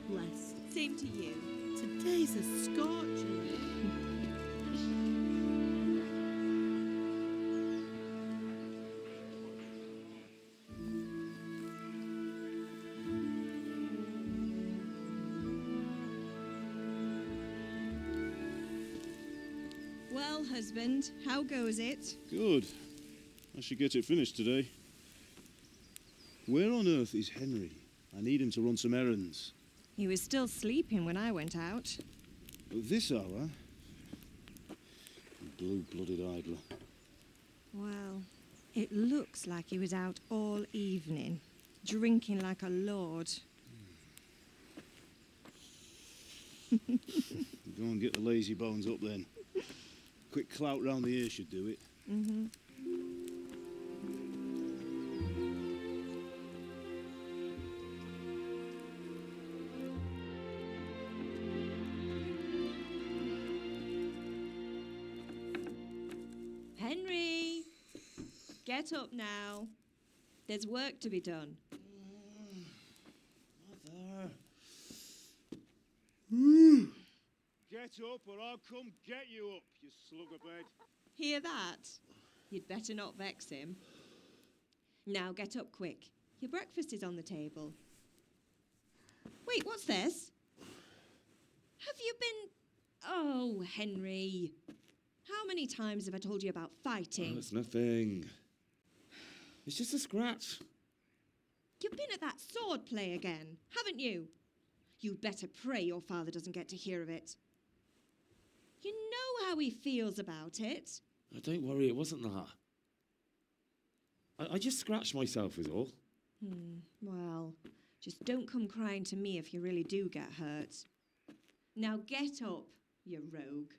bless. Same to you. Today's a scorcher. Well, husband, how goes it? Good. I should get it finished today. Where on earth is Henry? I need him to run some errands. He was still sleeping when I went out. At this hour? Blue-blooded idler. Well, it looks like he was out all evening, drinking like a lord. Go and get the lazy bones up then. Quick clout round the ear should do it. Mm-hmm. Henry! Get up now. There's work to be done. Mother. Get up or I'll come get you up, you slugabed. Hear that? You'd better not vex him. Now get up quick. Your breakfast is on the table. Wait, what's this? Have you been... Oh, Henry. How many times have I told you about fighting? Oh, it's nothing. It's just a scratch. You've been at that sword play again, haven't you? You'd better pray your father doesn't get to hear of it. You know how he feels about it. Oh, don't worry, it wasn't that. I just scratched myself is all. Well, just don't come crying to me if you really do get hurt. Now get up, you rogue.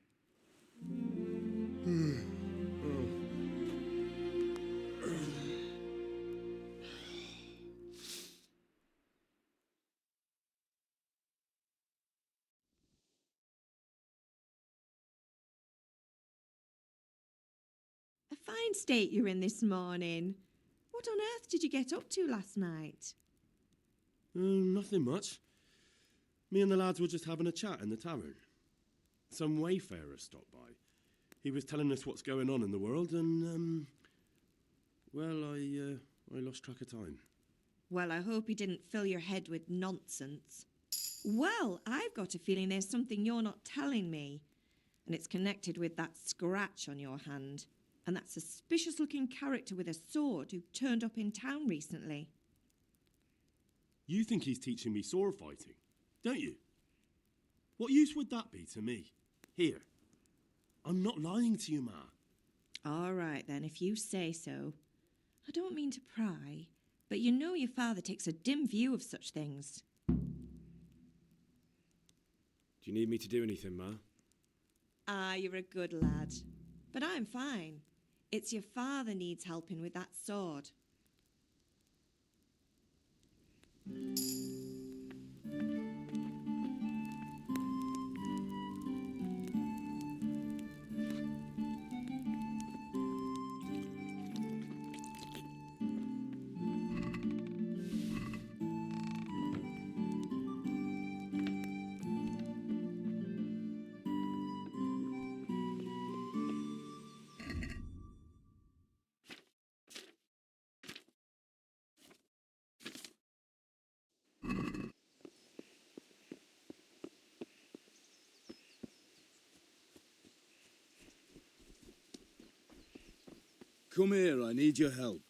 A fine state you're in this morning. What on earth did you get up to last night? Nothing much. Me and the lads were just having a chat in the tavern. Some wayfarer stopped by. He was telling us what's going on in the world and, I lost track of time. Well, I hope he didn't fill your head with nonsense. Well, I've got a feeling there's something you're not telling me. And it's connected with that scratch on your hand. And that suspicious-looking character with a sword who turned up in town recently. You think he's teaching me sword fighting, don't you? What use would that be to me? Here. I'm not lying to you, Ma. All right, then, if you say so. I don't mean to pry, but you know your father takes a dim view of such things. Do you need me to do anything, Ma? Ah, you're a good lad. But I'm fine. It's your father needs helping with that sword. Come here, I need your help.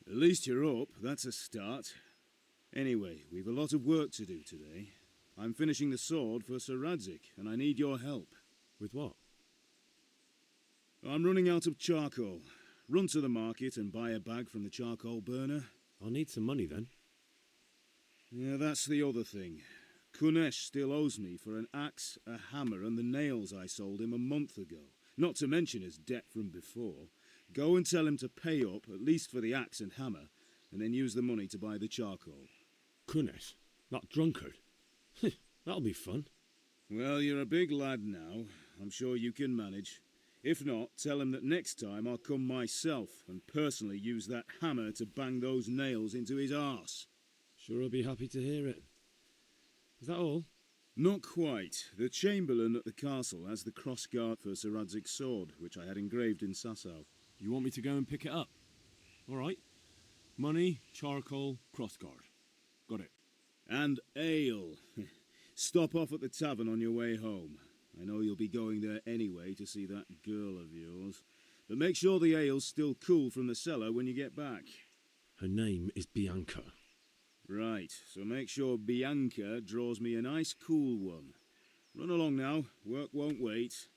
At least you're up, that's a start. Anyway, we've a lot of work to do today. I'm finishing the sword for Sir Radzik, and I need your help. With what? I'm running out of charcoal. Run to the market and buy a bag from the charcoal burner. I'll need some money then. Yeah, that's the other thing. Kunesh still owes me for an axe, a hammer, and the nails I sold him a month ago. Not to mention his debt from before. Go and tell him to pay up, at least for the axe and hammer, and then use the money to buy the charcoal. Kunesh? That drunkard? That'll be fun. Well, you're a big lad now. I'm sure you can manage. If not, tell him that next time I'll come myself and personally use that hammer to bang those nails into his arse. Sure, I'll be happy to hear it. Is that all? Not quite. The Chamberlain at the castle has the cross-guard for Sir Radzig's sword, which I had engraved in Sasau. You want me to go and pick it up? All right. Money, charcoal, crossguard. Got it. And ale. Stop off at the tavern on your way home. I know you'll be going there anyway to see that girl of yours. But make sure the ale's still cool from the cellar when you get back. Her name is Bianca. Right, so make sure Bianca draws me a nice cool one. Run along now, work won't wait.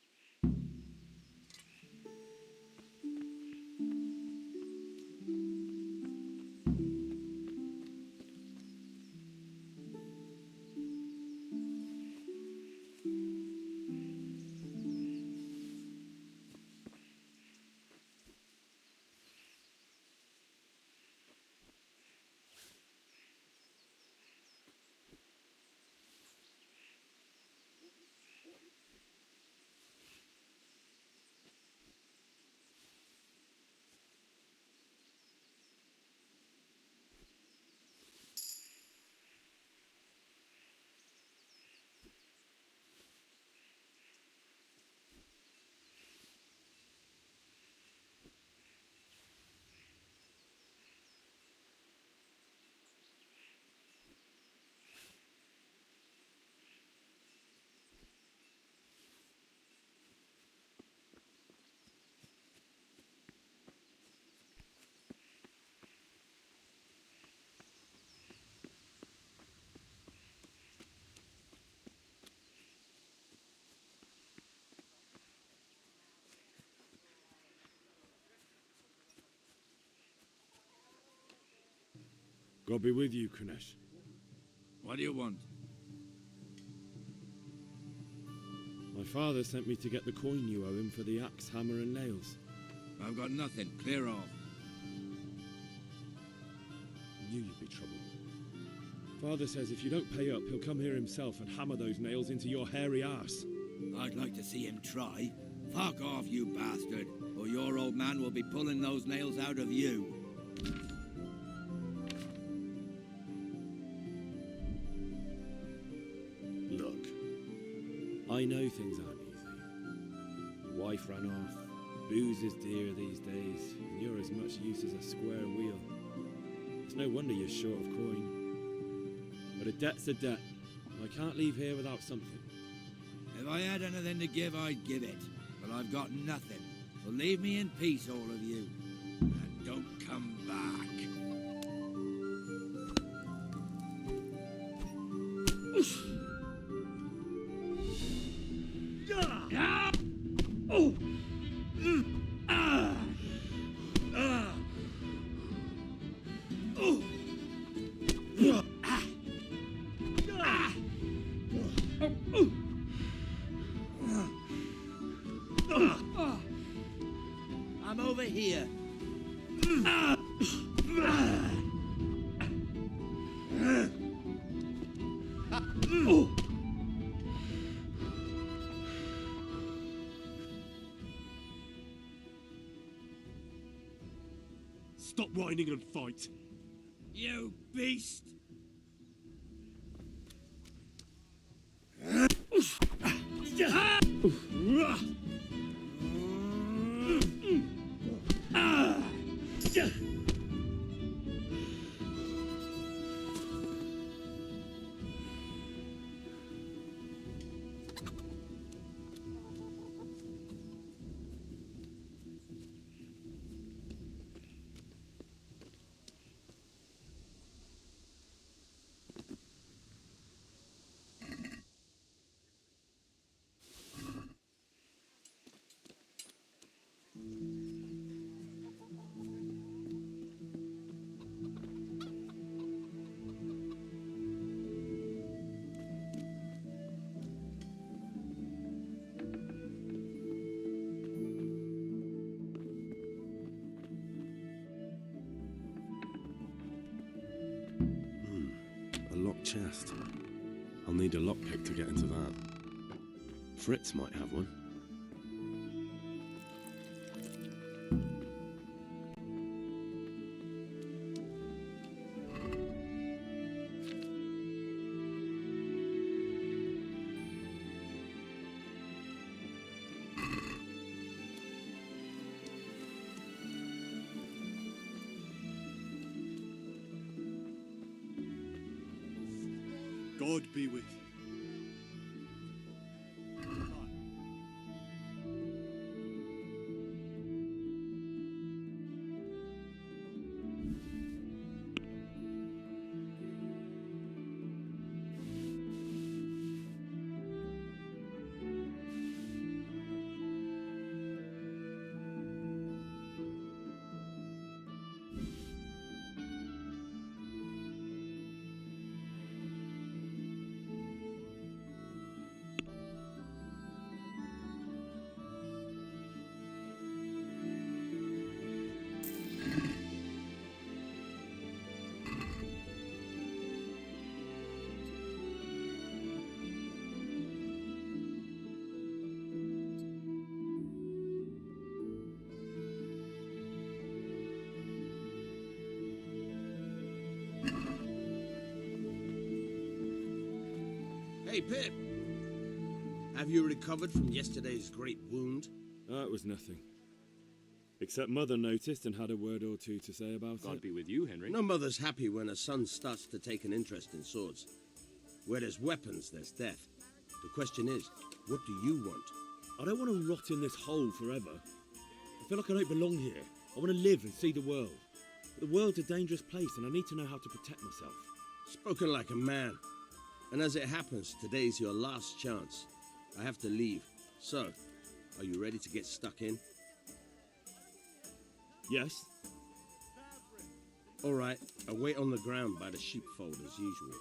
God be with you, Kunesh. What do you want? My father sent me to get the coin you owe him for the axe, hammer and nails. I've got nothing. Clear off. I knew you'd be trouble. Father says if you don't pay up, he'll come here himself and hammer those nails into your hairy arse. I'd like to see him try. Fuck off, you bastard, or your old man will be pulling those nails out of you. Look, I know things aren't easy. Your wife ran off, booze is dear these days, and you're as much use as a square wheel. It's no wonder you're short of coin. But a debt's a debt, and I can't leave here without something. If I had anything to give, I'd give it. But I've got nothing. So leave me in peace, all of you. And don't come back. I'm over here. Stop whining and fight. You beast! A locked chest. I'll need a lockpick to get into that. Fritz might have one. God be with you. Hey, Pip. Have you recovered from yesterday's great wound? That was nothing. Except Mother noticed and had a word or two to say about God it. be with you, Henry. No mother's happy when a son starts to take an interest in swords. Where there's weapons, there's death. The question is, what do you want? I don't want to rot in this hole forever. I feel like I don't belong here. I want to live and see the world. But the world's a dangerous place and I need to know how to protect myself. Spoken like a man. And as it happens, today's your last chance. I have to leave. So, are you ready to get stuck in? Yes? All right, I'll wait on the ground by the sheepfold as usual.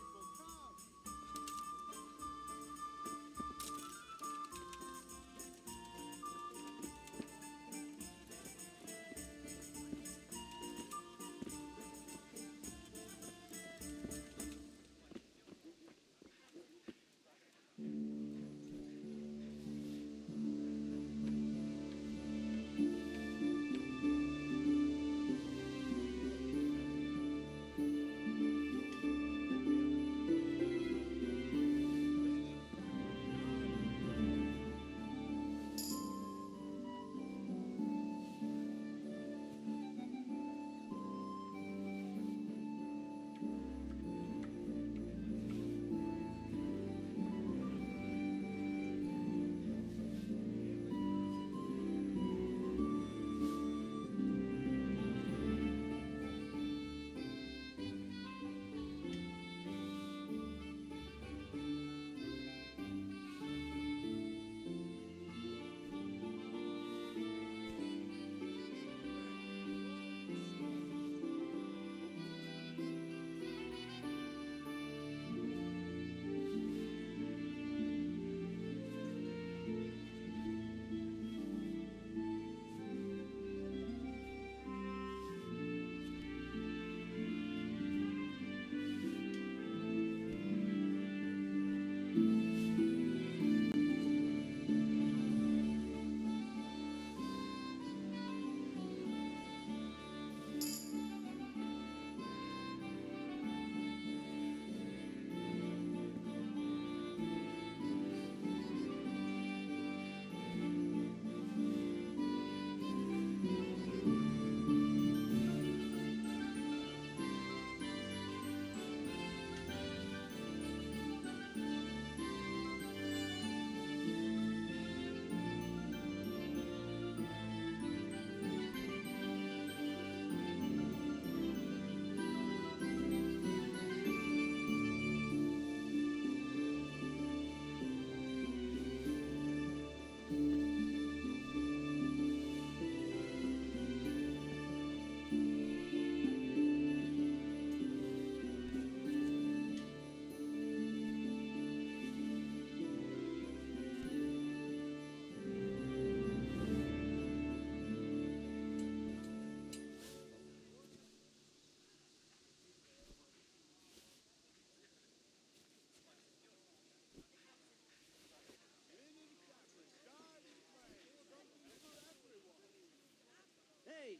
Hey,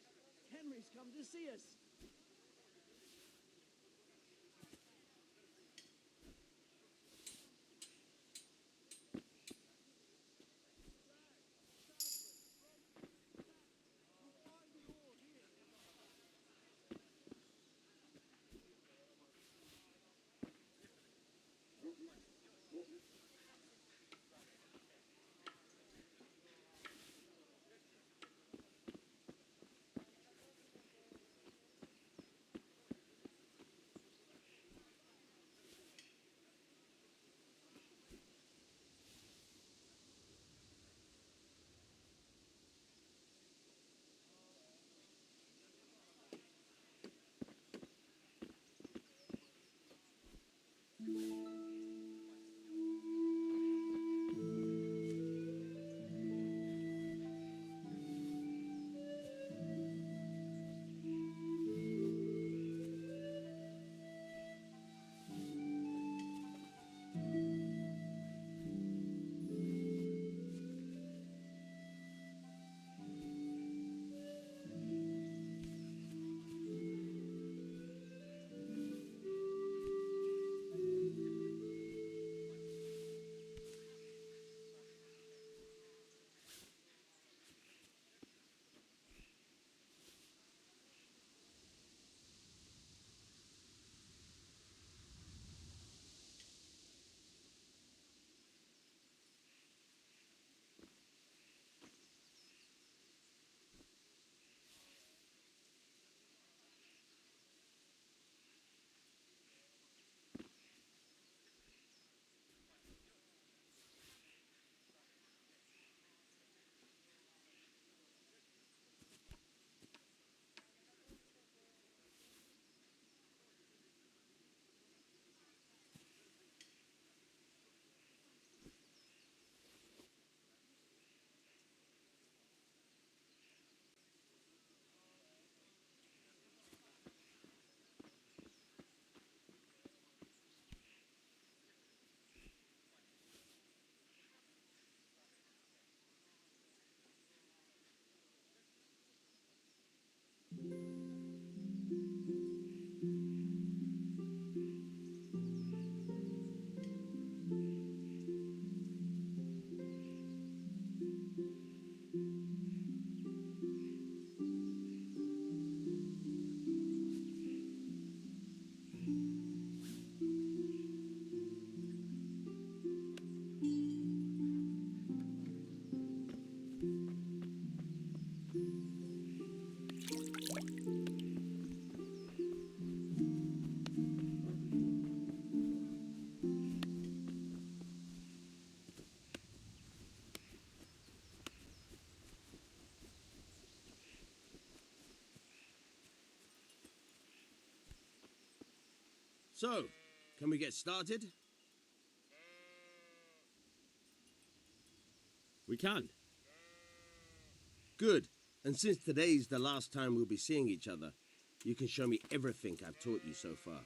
Henry's come to see us. So, can we get started? We can. Good. And since today's the last time we'll be seeing each other, you can show me everything I've taught you so far.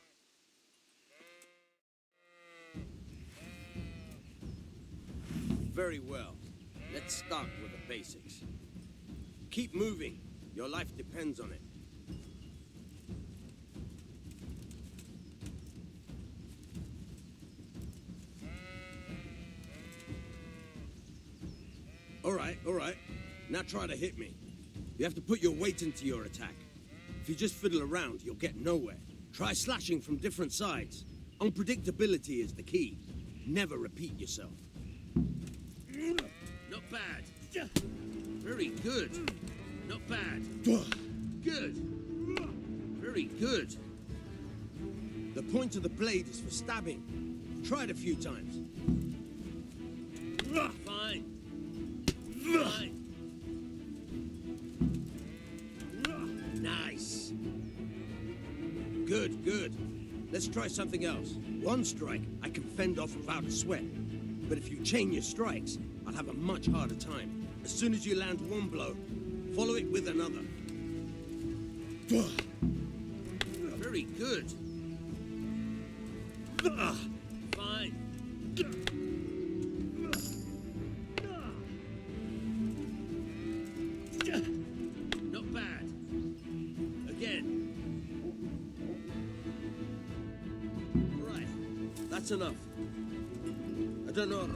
Very well. Let's start with the basics. Keep moving. Your life depends on it. All right. Now try to hit me. You have to put your weight into your attack. If you just fiddle around, you'll get nowhere. Try slashing from different sides. Unpredictability is the key. Never repeat yourself. Not bad. Very good. Not bad. Good. Very good. The point of the blade is for stabbing. Try it a few times. Fine. Fine. Nice. Good. Let's try something else. One strike I can fend off without a sweat. But if you chain your strikes, I'll have a much harder time. As soon as you land one blow, follow it with another. Very good. Fine. Not bad. Again. Right. That's enough. I don't know.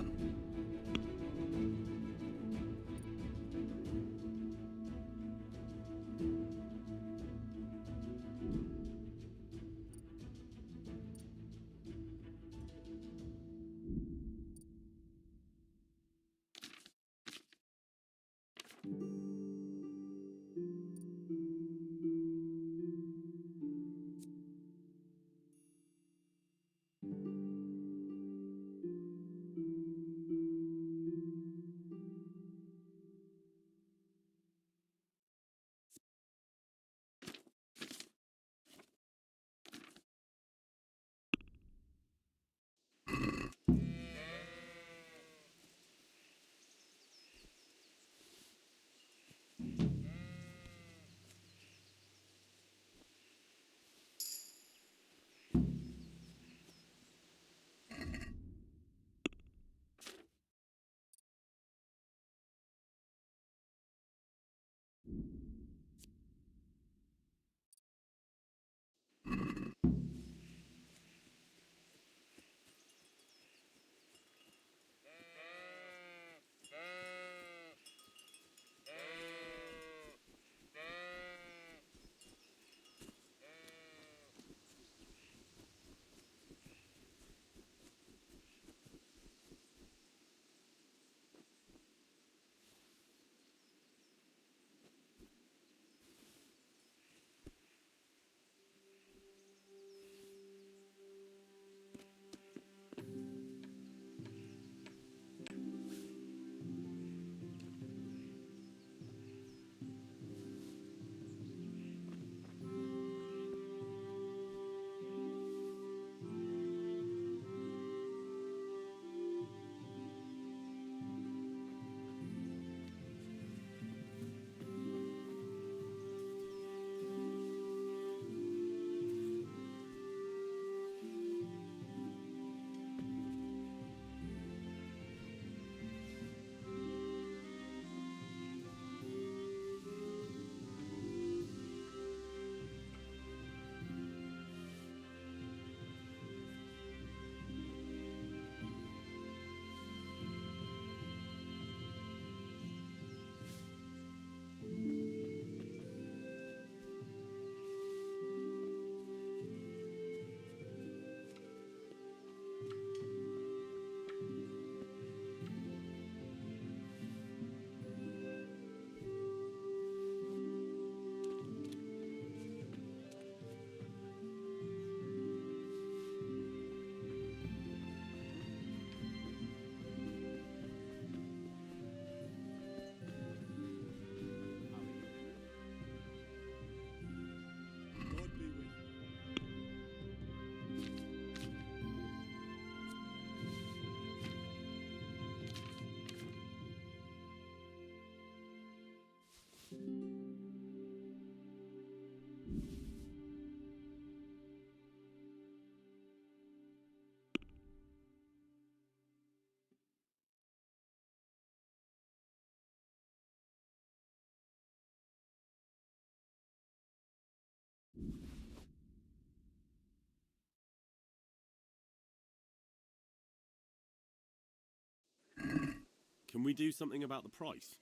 Can we do something about the price?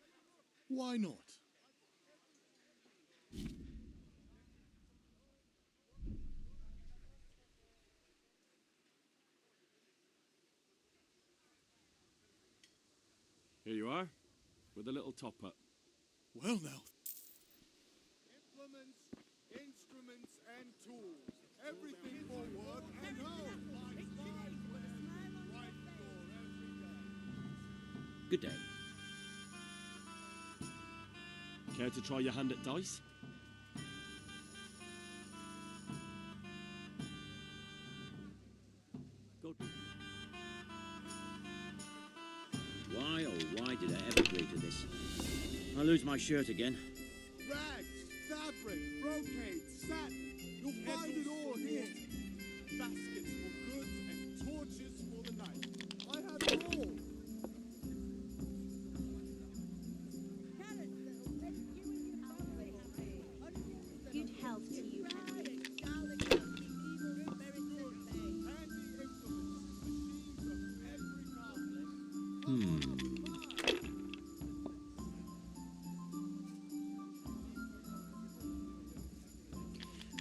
Why not? Here you are, with a little top-up. Well now. Implements, instruments, and tools. Everything for work and home. Good day. Care to try your hand at dice? Good. Why, oh why did I ever agree to this? I'll lose my shirt again. Rags, fabric, brocade, satin. You'll find it all here. Baskets for goods and torches for the night. I have it all. Good health to you, Henry.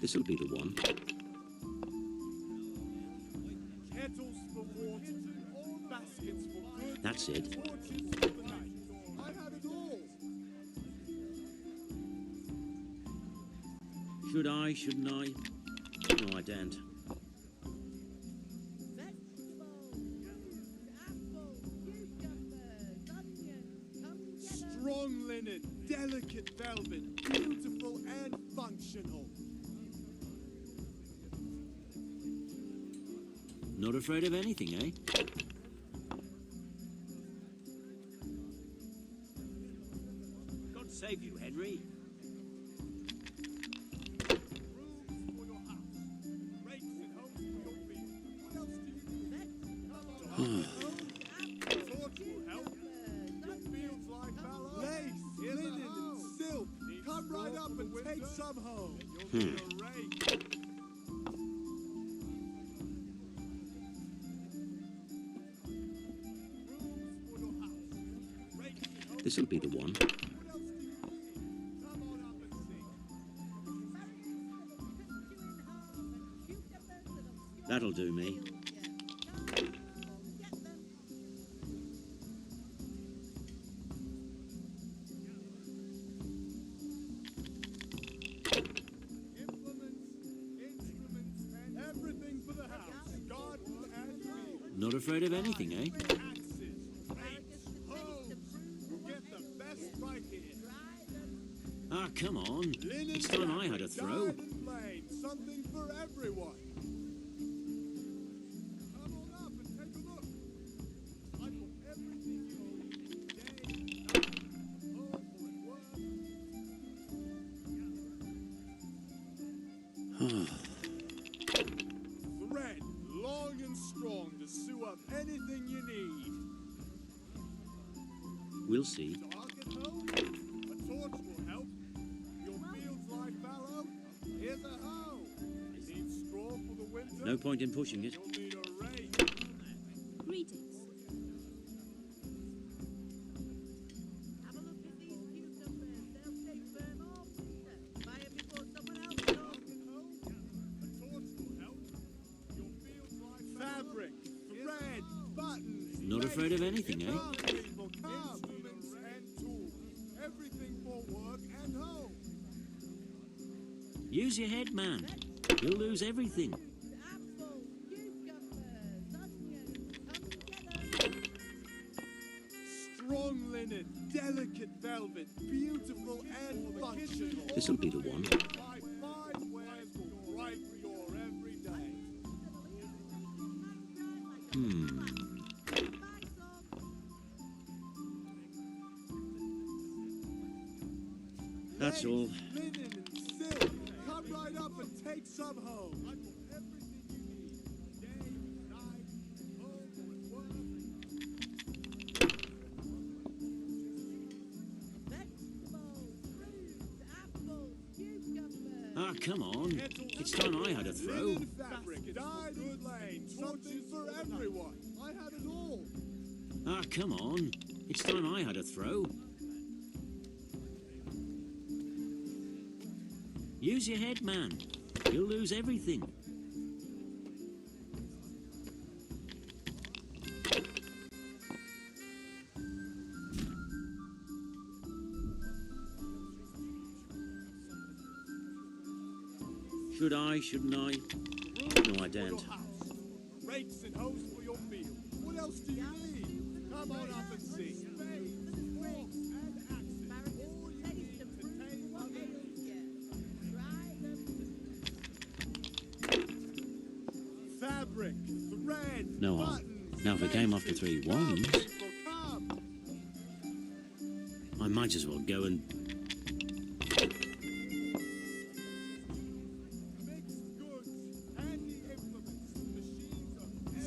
This'll be the one. Kettles for water, baskets for goods. That's it. Torches for the night. I have it all. Should I, shouldn't I? No, I daren't. Strong linen, delicate velvet, beautiful and functional. Not afraid of anything, eh? God save you, Henry. Rooms for your house, rakes and hoes for your field. What else do you need? Torch will help. Your fields like fallow. Lace, linen, and silk. Come right up and take some home. You'll need a rake. This'll be the one. That'll do me. Everything for the house. Garden and field. Not afraid of anything, eh? Axes, rakes, hoes. You'll get the best right here. Ah, come on. Linen It's time I had a jacket, throw. dyed and plain. Something for everyone. Come on up and take a look. I put everything you need. Day, night, home or at work. Thread, long and strong to sew up anything you need. We'll see. Dark at home? A torch will help. Your fields like fallow? Here's a hoe. Need straw for the winter? No point in pushing it. You'll need a rake. Greetings. Fabric, thread, buttons. Not afraid of anything, eh? People, instruments and tools. Everything for work and home. Use your head, man. You'll lose everything. Strong linen, delicate velvet, beautiful and functional. This'll be the one. Buy fine wares will brighten your every day. That's all. Linen and silk. Come right up and take some home. I put everything you need. Day, night, home and work. Ah, come on. It's time I had a throw. Linen fabric, dyed and plain. Something for everyone. I have it all. Ah, come on. It's time I had a throw. Use your head, man. You'll lose everything. Should I, shouldn't I? No, I daren't. Rakes and hoes for your field. What else do you need? Come on up and see. Fabric, thread, No harm. Now if we came after 3 wands, I might as well go and...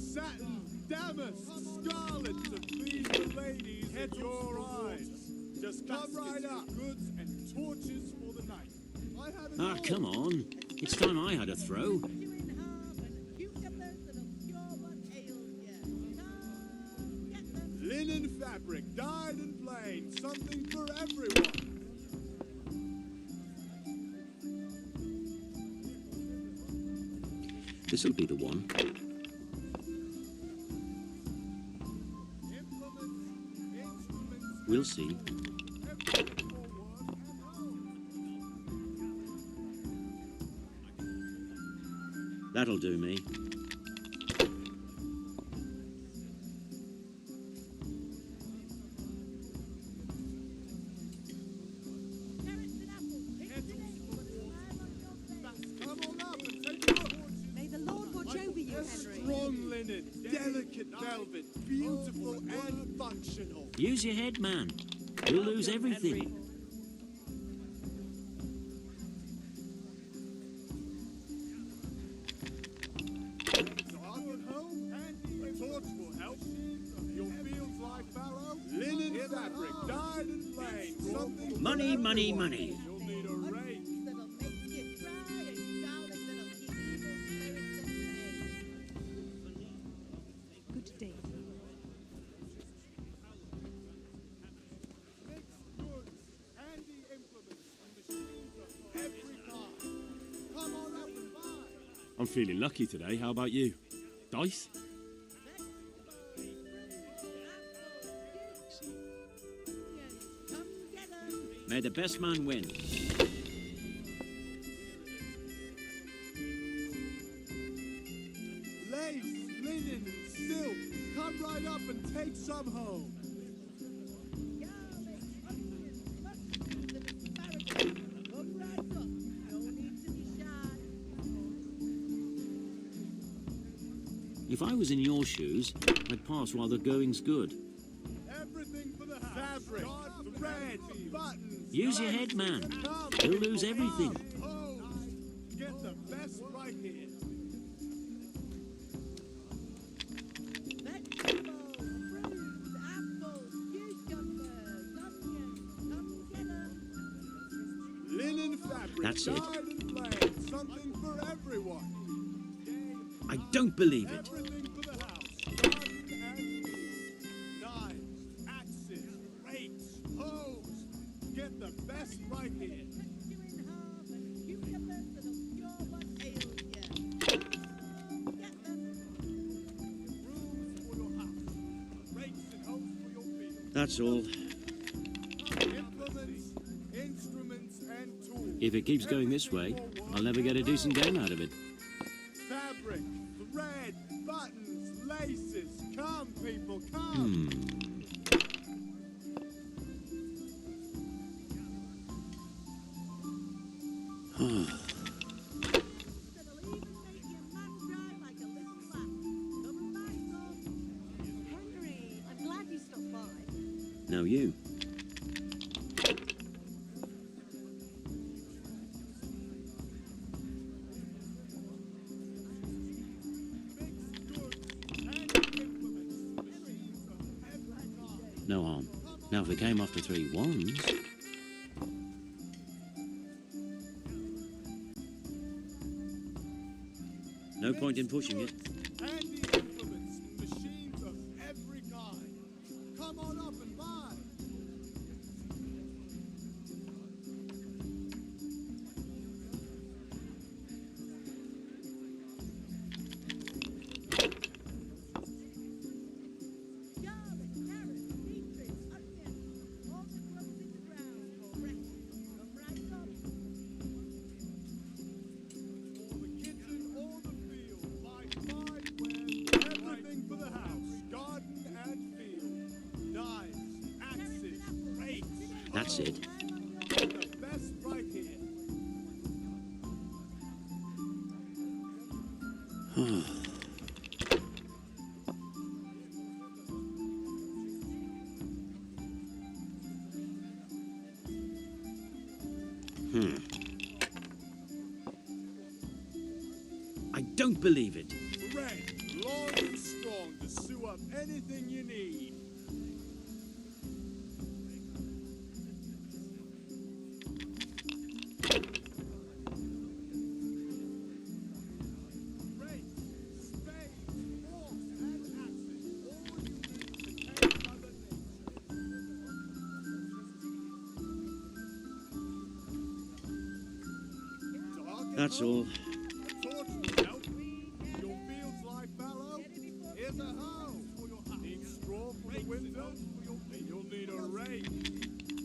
satin, damask, scarlet to please the ladies at your eyes. Just come right up. Goods and torches for the night. I have it Ah, all. come on. It's time I had a throw. Linen fabric, dyed and plain, something for everyone. This'll be the one. We'll see. That'll do me. Come on up and take a look. May the Lord watch over you, Henry. Strong linen, delicate velvet, beautiful and functional. Use your head, man. You'll lose everything. Target home, handy, a torch will help. Your fields like fallow, linen fabric, dyed and plain, something Money, for money, everyone. money. You'll need a rake. Good day. Mixed goods, handy implements, and machines of every kind. Come on up and buy. I'm feeling lucky today. How about you? Dice? May the best man win. Lace, linen, and silk. Come right up and take some home. If I was in your shoes, I'd pass while the going's good. Everything for the house. Fabric, thread, buttons. Use your head, man. Come, You'll lose everything. hose. Get the best right here. Linen fabric, That's it. dyed and plain, something for everyone. I don't believe it. Everything for the house. Garden and field. Knives, axes, rakes, hoes. Get the best right here. Brooms for your house. Rakes and hoes for your field. That's all. Implements, instruments, and tools. If it keeps going this way, I'll never get a decent game out of it. Fabric, thread, buttons, laces. Come, people, come. Henry, I'm glad you stopped by. Now you. No harm. Now if we came after 3 wands... No point in pushing it. Handy implements, machines of every kind. Come on up and buy. That's it. The best right here. I don't believe it. Red, long and strong to sew up anything you need. Rakes, spades, forks, and axes. All you need to take Mother Nature. Dark at That's home? all. A torch will help. Your fields lie fallow? Here's a hoe for your house. Need straw for the windows? Then you'll need a rake.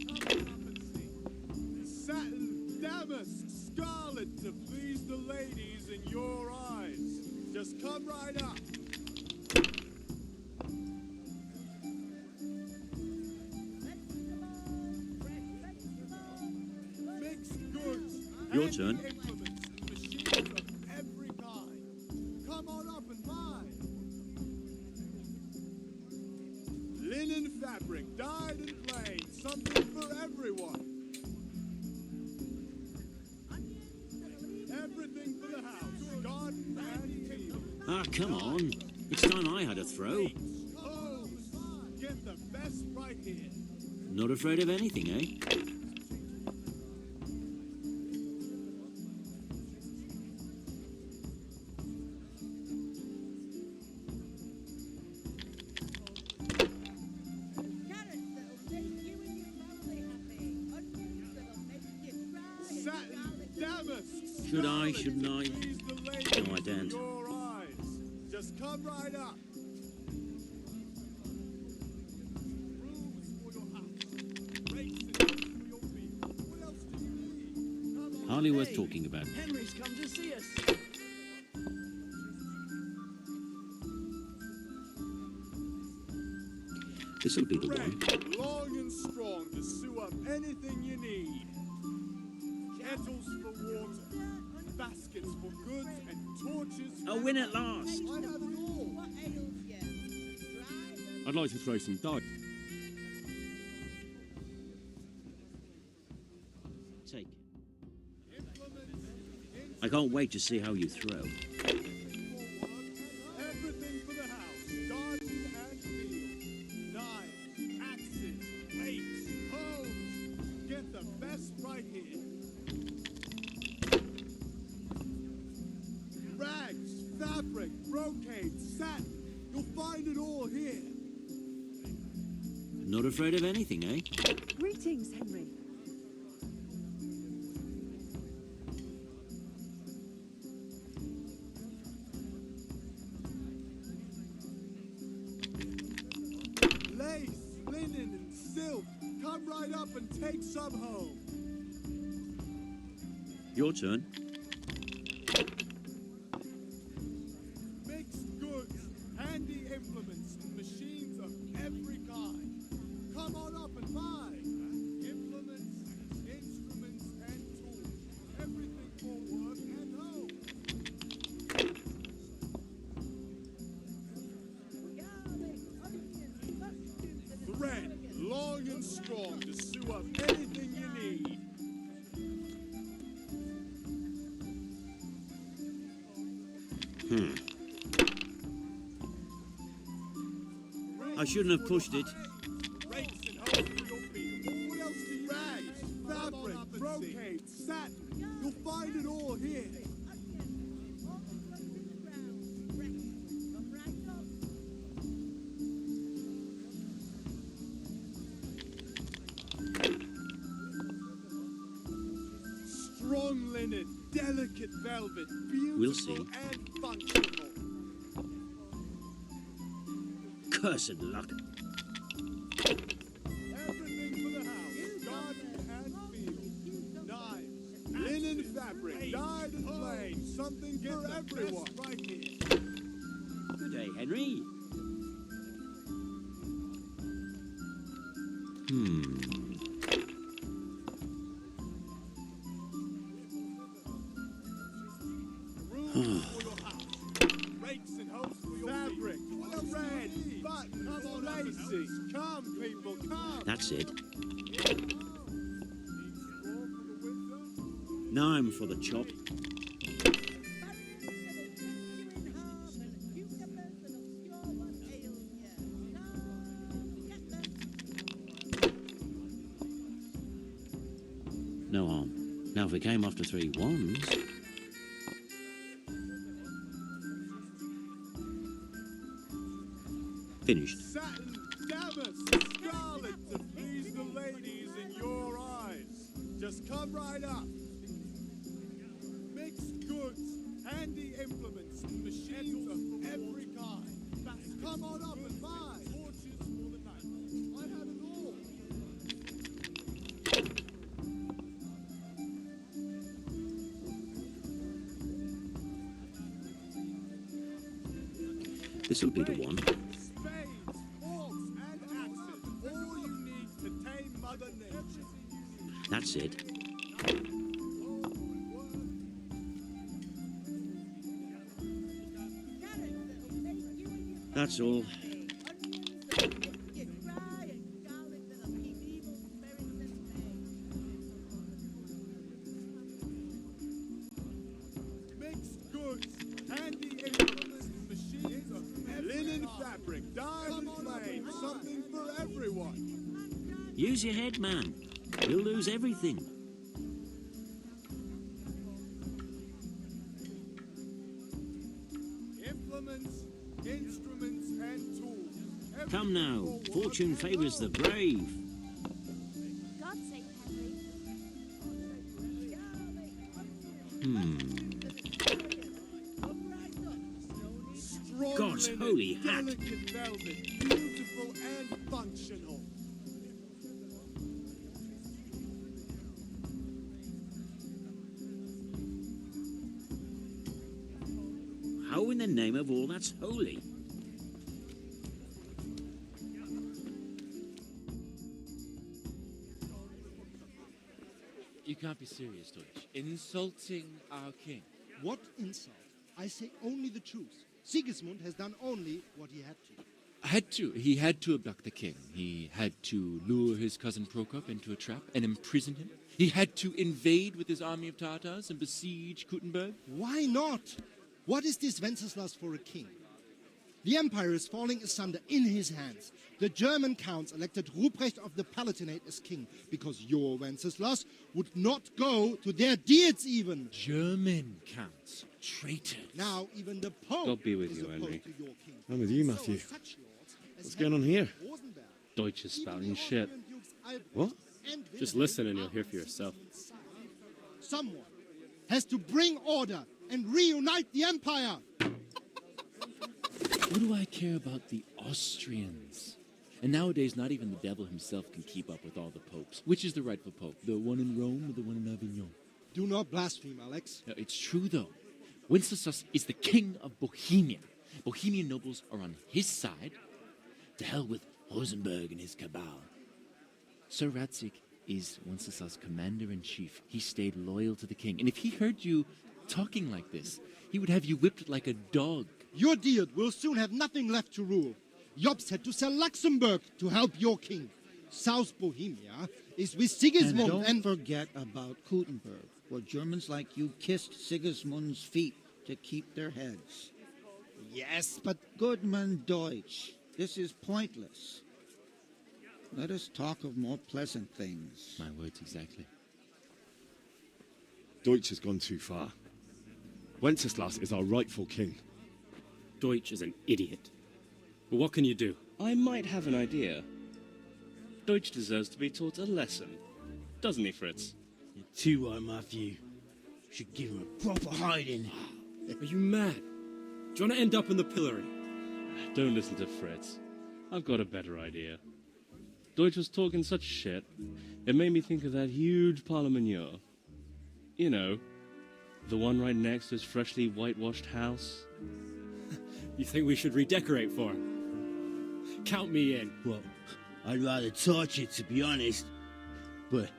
Come up and see. Satin, damask, scarlet to please the ladies in your eyes. Just come right up. Mixed goods. Your handy turn. implements and machines of every kind. Come on up and buy. Linen fabric, dyed and plain, something for everyone. Everything for the house, garden and field. Ah, come on. It's time I had a throw. Hose, get the best right here. Not afraid of anything, eh? Satin, damask, Should I, scarlet shouldn't to I? please the ladies No, I in daren't. your eyes. Just come right up. Brooms for your house. Rakes and hoes for your field. What else do you need? Come on. Hardly worth Hey, talking about. Henry's come to see us. This'll be the one. Red, long and strong to sew up anything you need. Kettles for water, baskets for goods, and torches for A win at last. I have it all. I'd like to throw some dice. Take. Implements, I can't wait to see how you throw. everything for the house, garden and field. Knives, axes, rakes, hoes. Get the best right here. Rags, fabric, brocade, satin. You'll find it all here. Not afraid of anything, eh? Greetings, Henry. Lace, linen, and silk. Come right up and take some home. Your turn. Mixed goods, handy implements, and machines of every kind. Come on up and buy. Implements, instruments, and tools. Everything for work and home. Thread, long and strong to sew up anything you need. I shouldn't have pushed it. Rakes and hoes for your field. What else do you rags, fabric, brocade, satin? You'll find it all here. Strong linen, delicate velvet, beautiful We'll see. and functional. Cursed luck. Everything for the house, garden and field. Knives, linen fabric, dyed and plain, something for everyone. Right here. Good day, Henry. Macy, come, people, come. That's it. Now I'm for the chop. No harm. Now if we came after 3 ones... Finished. Satin, damask, scarlet to please the ladies in your eyes. Just come right up. Mixed goods, handy implements, machines of every kind. Come on up and buy. Torches for the night. I have it all. This'll be the one. Spades, forks, and axes. All you need to tame Mother Nature. That's it. That's all. Mixed goods, handy implements, machines of linen fabric, diamond flame, something for everyone. Use your head, man. You'll lose everything. Implements, instruments, and tools. Come now. Everything for Fortune one favours the and brave. God save Henry. Strong God's linen, holy hat. delicate velvet, beautiful and functional. How in the name of all that's holy? You can't be serious, Deutsch. Insulting our king. What insult? I say only the truth. Sigismund has done only what he had to. He had to abduct the king. He had to lure his cousin Prokop into a trap and imprison him. He had to invade with his army of Tatars and besiege Kuttenberg. Why not? What is this Wenceslas for a king? The empire is falling asunder in his hands. The German counts elected Ruprecht of the Palatinate as king because your Wenceslas would not go to their deeds even. German counts. Traitors. Now even the Pope God be with is you, opposed Henry. to your king. I'm with you, So Matthew. are such lords as What's going on here? Rosenberg. Deutsch is Even spouting the shit. Austrian dukes Albrecht What? and Just Wilhelm listen and are you'll hear on for yourself. Sigismund's side. Someone has to bring order and reunite the empire. What do I care about the Austrians? And nowadays, not even the devil himself can keep up with all the popes. Which is the rightful pope? The one in Rome or the one in Avignon? Do not blaspheme, Alex. No, it's true, though. Wenceslas is the king of Bohemia. Bohemian nobles are on his side. To hell with Rosenberg and his cabal. Sir Radzig is Wenceslas' commander-in-chief. He stayed loyal to the king. And if he heard you talking like this, he would have you whipped like a dog. Your Diet will soon have nothing left to rule. Jobst had to sell Luxembourg to help your king. South Bohemia is with Sigismund And don't forget about Kuttenberg, where Germans like you kissed Sigismund's feet to keep their heads. Yes, but Goodman Deutsch, this is pointless. Let us talk of more pleasant things. My words exactly. Deutsch has gone too far. Wenceslas is our rightful king. Deutsch is an idiot. But what can you do? I might have an idea. Deutsch deserves to be taught a lesson. Doesn't he, Fritz? You're too right, Matthew. Should give him a proper hiding. Are you mad? Do you want to end up in the pillory? Don't listen to Fritz. I've got a better idea. Deutsch was talking such shit, it made me think of that huge parliament. You know, the one right next to his freshly whitewashed house. You think we should redecorate for him? Count me in. Well, I'd rather torch it, to be honest. But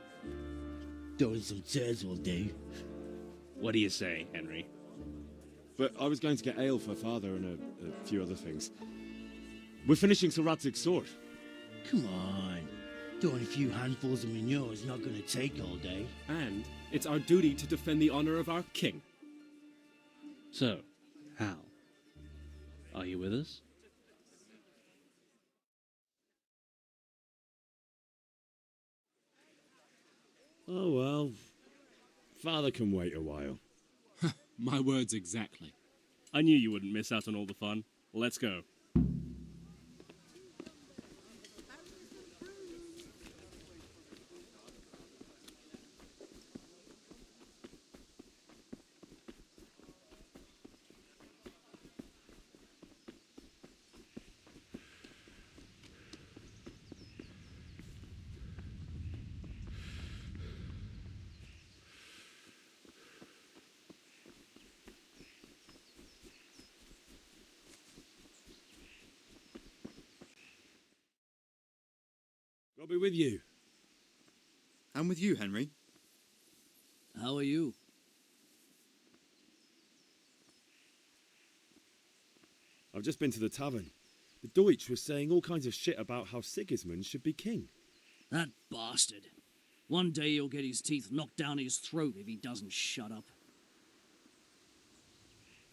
throwing some turds will do. What do you say, Henry? But I was going to get ale for father and a few other things. We're finishing Sir Radzig's sword. Come on. Doing a few handfuls of manure is not going to take all day. And it's our duty to defend the honor of our king. So, Hal, are you with us? Oh well. Father can wait a while. My words exactly. I knew you wouldn't miss out on all the fun. Let's go. I'll be with you. I'm with you, Henry. How are you? I've just been to the tavern. The Deutsch was saying all kinds of shit about how Sigismund should be king. That bastard. One day he'll get his teeth knocked down his throat if he doesn't shut up.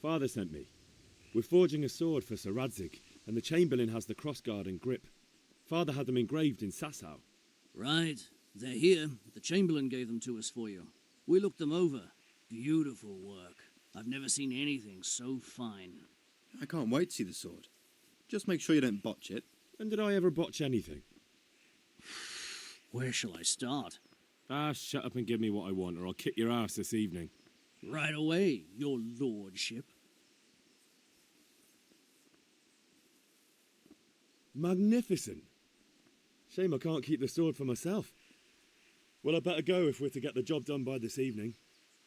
Father sent me. We're forging a sword for Sir Radzig, and the Chamberlain has the crossguard and grip. Father had them engraved in Sasau. Right. They're here. The Chamberlain gave them to us for you. We looked them over. Beautiful work. I've never seen anything so fine. I can't wait to see the sword. Just make sure you don't botch it. When did I ever botch anything? Where shall I start? Ah, shut up and give me what I want, or I'll kick your ass this evening. Right away, your lordship. Magnificent. Shame I can't keep the sword for myself. Well, I better go if we're to get the job done by this evening.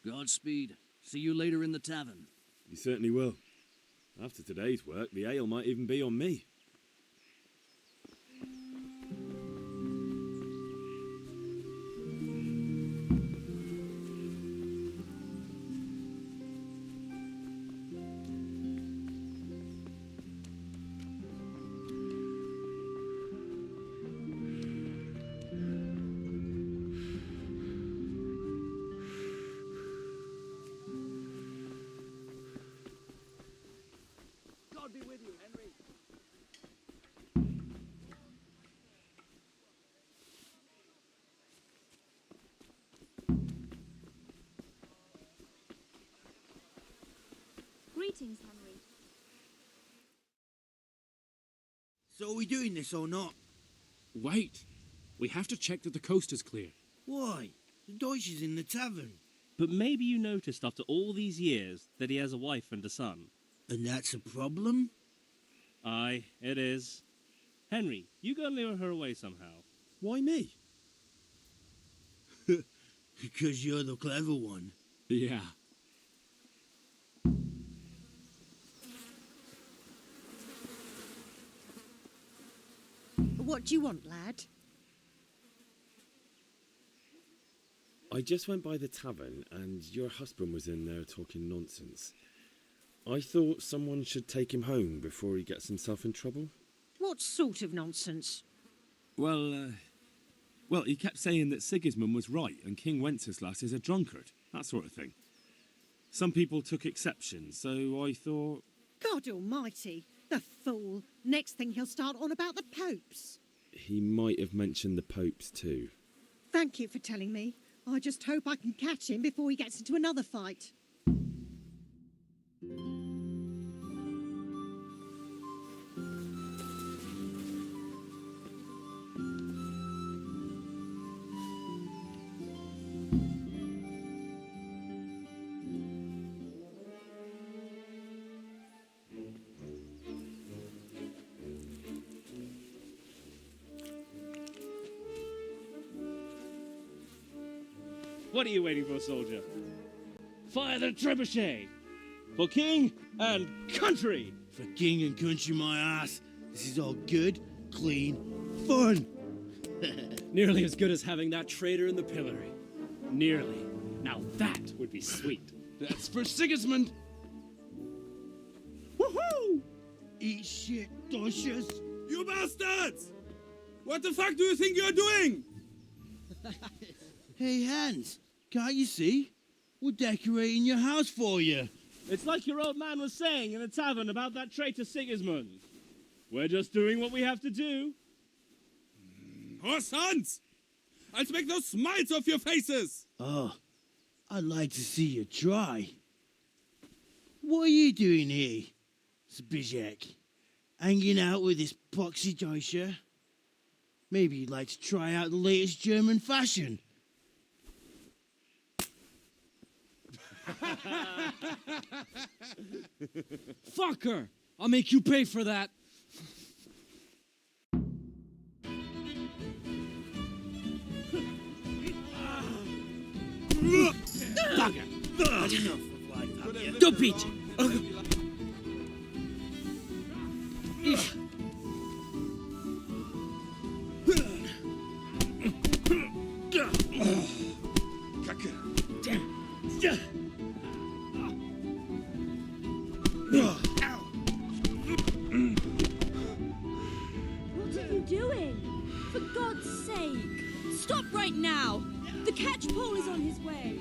Godspeed. See you later in the tavern. You certainly will. After today's work, the ale might even be on me. God be with you, Henry. Greetings, Henry. So are we doing this or not? Wait. We have to check that the coast is clear. Why? The Deutsch is in the tavern. But maybe you noticed after all these years that he has a wife and a son. And that's a problem? Aye, it is. Henry, you go and lure her away somehow. Why me? Because you're the clever one. Yeah. What do you want, lad? I just went by the tavern and your husband was in there talking nonsense. I thought someone should take him home before he gets himself in trouble. What sort of nonsense? Well, he kept saying that Sigismund was right and King Wenceslas is a drunkard, that sort of thing. Some people took exception, so I thought... God almighty, the fool. Next thing he'll start on about the popes. He might have mentioned the popes too. Thank you for telling me. I just hope I can catch him before he gets into another fight. What are you waiting for, soldier? Fire the trebuchet! For king and country! For king and country, my ass. This is all good, clean, fun. Nearly as good as having that traitor in the pillory. Nearly. Now that would be sweet. That's for Sigismund. Woohoo! Eat shit, Deutsches. You bastards! What the fuck do you think you're doing? Hey, Hans, can't you see? We're decorating your house for you. It's like your old man was saying in the tavern about that traitor Sigismund. We're just doing what we have to do. Oh, sons! I'll make those smiles off your faces! Oh, I'd like to see you try. What are you doing here, Zbigniew? Hanging out with this poxy Deutscher? Maybe you'd like to try out the latest German fashion. Fucker! I'll make you pay for that. Bugger! Had enough of life, have you? Don't beat What are you doing? For God's sake! Stop right now! The catchpole is on his way!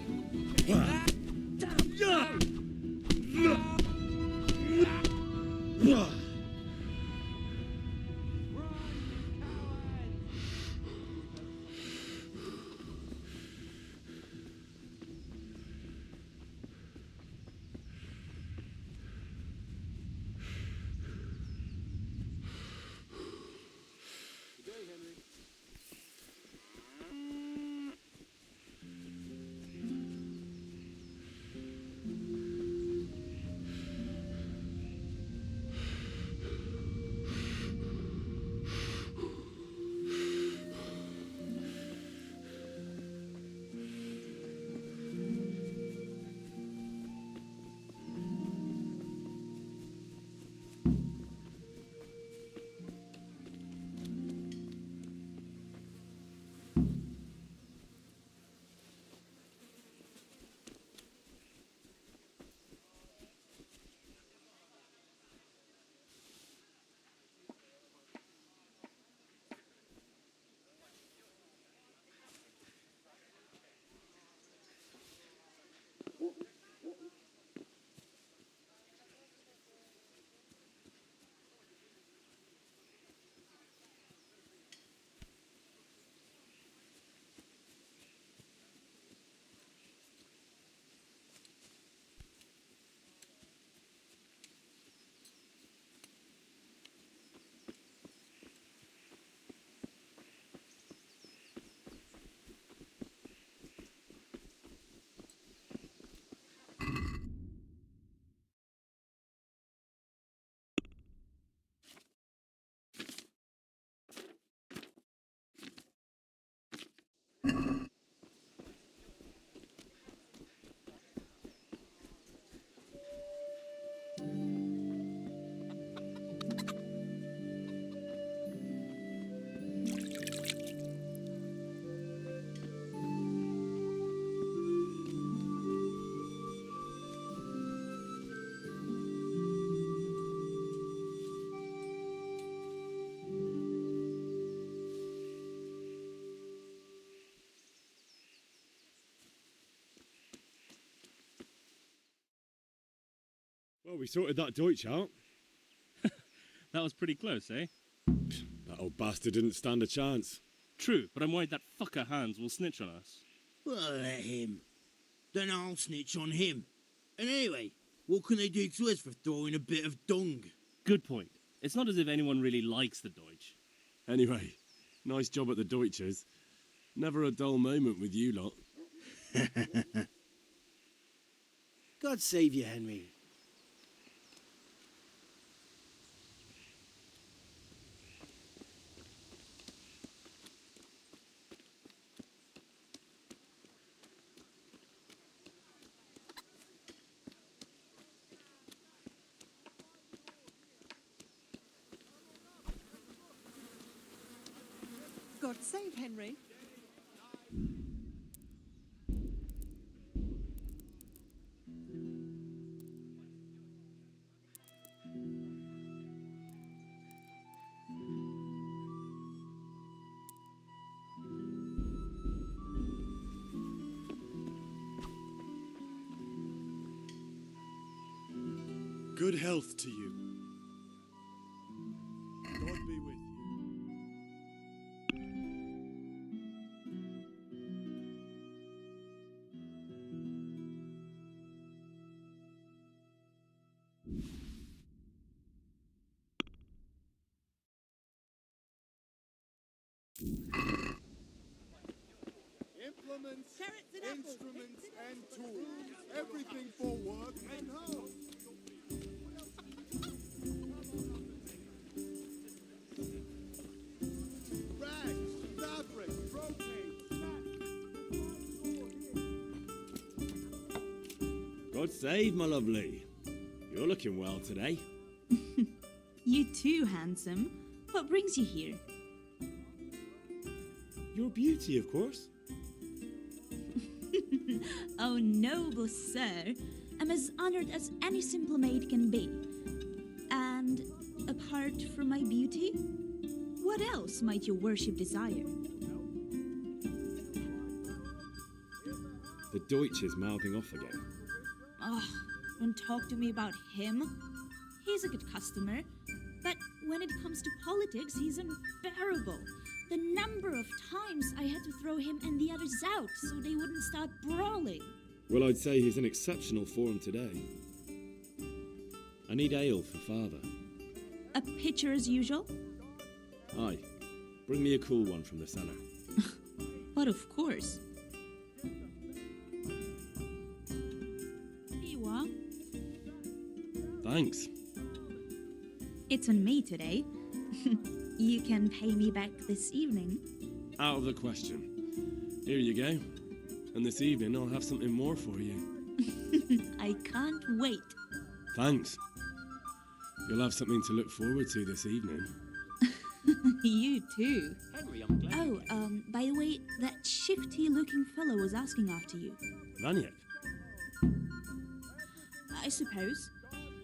Well, we sorted that Deutsch out. That was pretty close, eh? That old bastard didn't stand a chance. True, but I'm worried that fucker Hans will snitch on us. Well, let him. Then I'll snitch on him. And anyway, what can they do to us for throwing a bit of dung? Good point. It's not as if anyone really likes the Deutsch. Anyway, nice job at the Deutschers. Never a dull moment with you lot. God save you, Henry. God save Henry. Good health to you. God be with you. Implements, instruments, and tools. Everything for work and home. Rags, fabric, propane, God save, my lovely. You're looking well today. You too, handsome. What brings you here? Your beauty, of course. Oh, noble sir. I'm as honored as any simple maid can be. And apart from my beauty, what else might your worship desire? The Deutsch is mouthing off again. Oh, don't talk to me about him. He's a good customer, but when it comes to politics, he's unbearable. The number of times I had to throw him and the others out so they wouldn't start brawling. Well, I'd say he's in exceptional form today. I need ale for father. A pitcher as usual? Aye. Bring me a cool one from the cellar. But of course. Here you are. Thanks. It's on me today. You can pay me back this evening. Out of the question. Here you go. And this evening I'll have something more for you. I can't wait. Thanks. You'll have something to look forward to this evening. You too. Henry, I'm glad. Oh, by the way, that shifty-looking fellow was asking after you. Vaniak. I suppose.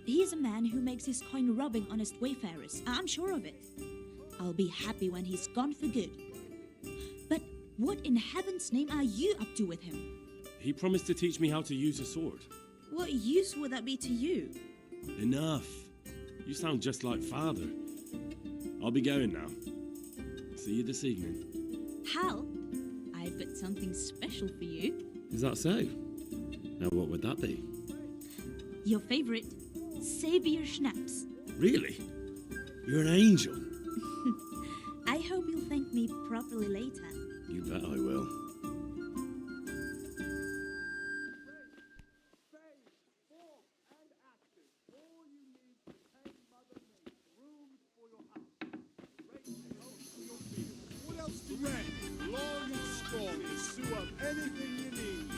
He's a man who makes his coin robbing honest wayfarers. I'm sure of it. I'll be happy when he's gone for good. But what in heaven's name are you up to with him? He promised to teach me how to use a sword. What use would that be to you? Enough. You sound just like father. I'll be going now. See you this evening. Hal, I've got something special for you. Is that so? Now what would that be? Your favorite, Savior Schnapps. Really? You're an angel. I hope you'll thank me properly later. You bet I will. What else do you need? Long and strong to sew up anything you need.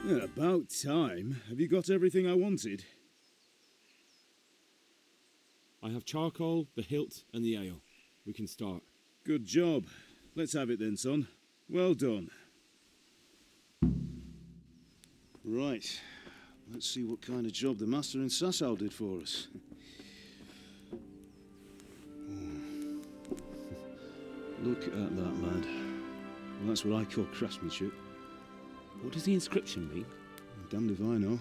Yeah, about time. Have you got everything I wanted? I have charcoal, the hilt, and the ale. We can start. Good job. Let's have it then, son. Well done. Right. Let's see what kind of job the master in Sasau did for us. Look at that, lad. Well, that's what I call craftsmanship. What does the inscription mean? Damned if I know.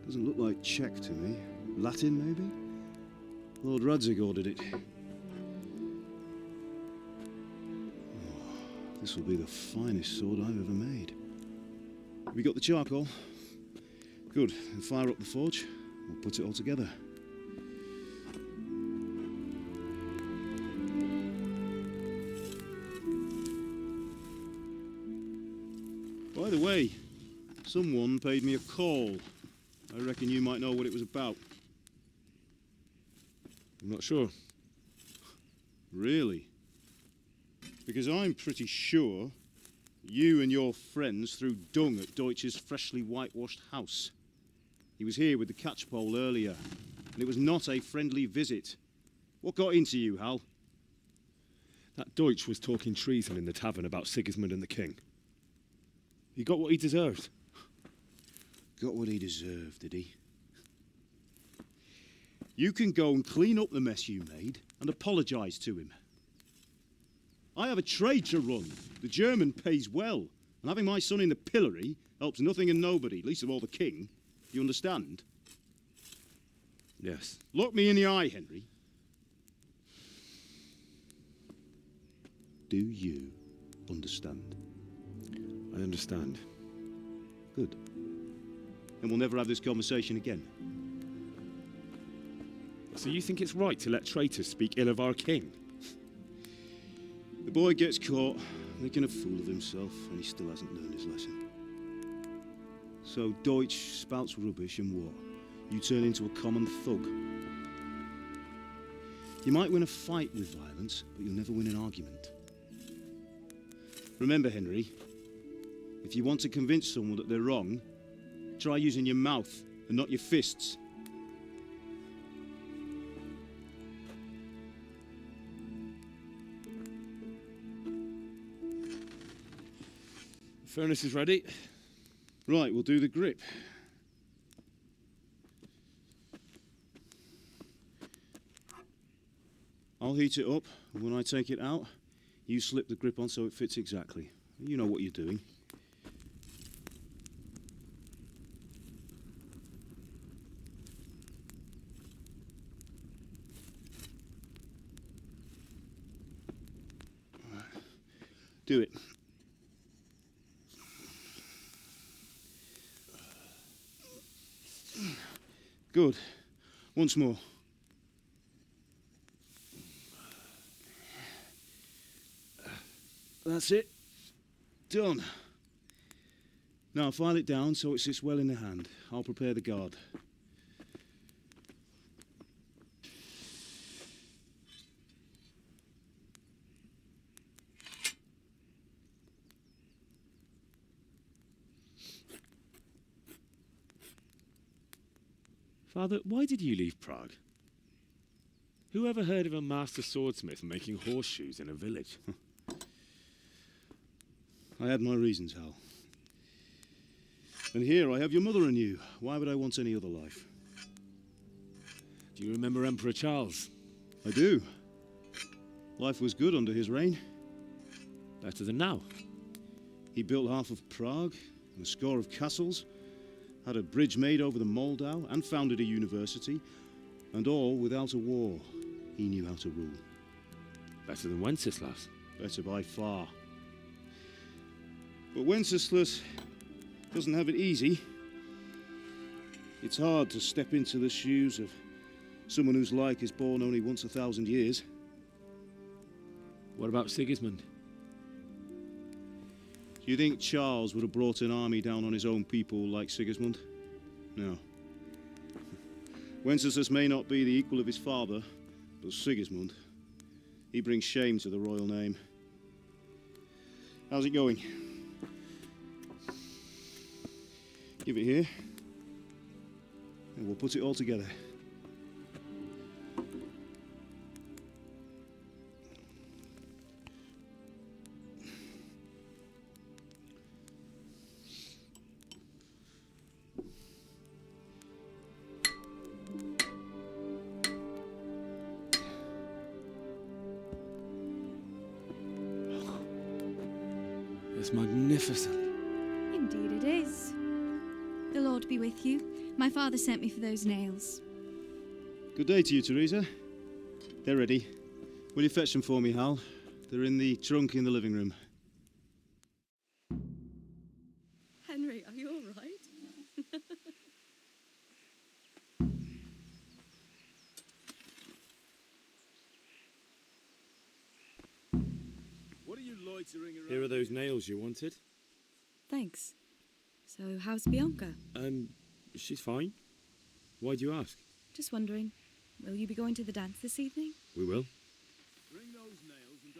Doesn't look like Czech to me. Latin, maybe? Lord Radzig ordered it. Oh, this will be the finest sword I've ever made. Have you got the charcoal? Good. Then fire up the forge. We'll put it all together. By the way, someone paid me a call. I reckon you might know what it was about. I'm not sure. Really? Because I'm pretty sure you and your friends threw dung at Deutsch's freshly whitewashed house. He was here with the catchpole earlier, and it was not a friendly visit. What got into you, Hal? That Deutsch was talking treason in the tavern about Sigismund and the king. He got what he deserved. Got what he deserved, did he? You can go and clean up the mess you made and apologise to him. I have a trade to run. The German pays well, and having my son in the pillory helps nothing and nobody, least of all the king. You understand? Yes. Look me in the eye, Henry. Do you understand? I understand. Good. And we'll never have this conversation again. So you think it's right to let traitors speak ill of our king? The boy gets caught, making a fool of himself, and he still hasn't learned his lesson. So Deutsch spouts rubbish, and what? You turn into a common thug. You might win a fight with violence, but you'll never win an argument. Remember, Henry, if you want to convince someone that they're wrong, try using your mouth and not your fists. Furnace is ready. Right, we'll do the grip. I'll heat it up, and when I take it out, you slip the grip on so it fits exactly. You know what you're doing. Do it. Good. Once more. That's it. Done. Now file it down so it sits well in the hand. I'll prepare the guard. Father, why did you leave Prague? Who ever heard of a master swordsmith making horseshoes in a village? I had my reasons, Hal. And here I have your mother and you. Why would I want any other life? Do you remember Emperor Charles? I do. Life was good under his reign. Better than now. He built half of Prague and a score of castles, had a bridge made over the Moldau, and founded a university, and all without a war. He knew how to rule. Better than Wenceslas. Better by far. But Wenceslas doesn't have it easy. It's hard to step into the shoes of someone whose like is born only once 1,000 years. What about Sigismund? Do you think Charles would have brought an army down on his own people like Sigismund? No. Wenceslas may not be the equal of his father, but Sigismund, he brings shame to the royal name. How's it going? Give it here, and we'll put it all together. It's magnificent. Indeed it is. The Lord be with you. My father sent me for those nails. Good day to you, Teresa. They're ready. Will you fetch them for me, Hal? They're in the trunk in the living room. Henry, are you all right? What are you loitering around? Here are those nails you wanted. Thanks. So, how's Bianca? She's fine. Why do you ask? Just wondering, will you be going to the dance this evening? We will.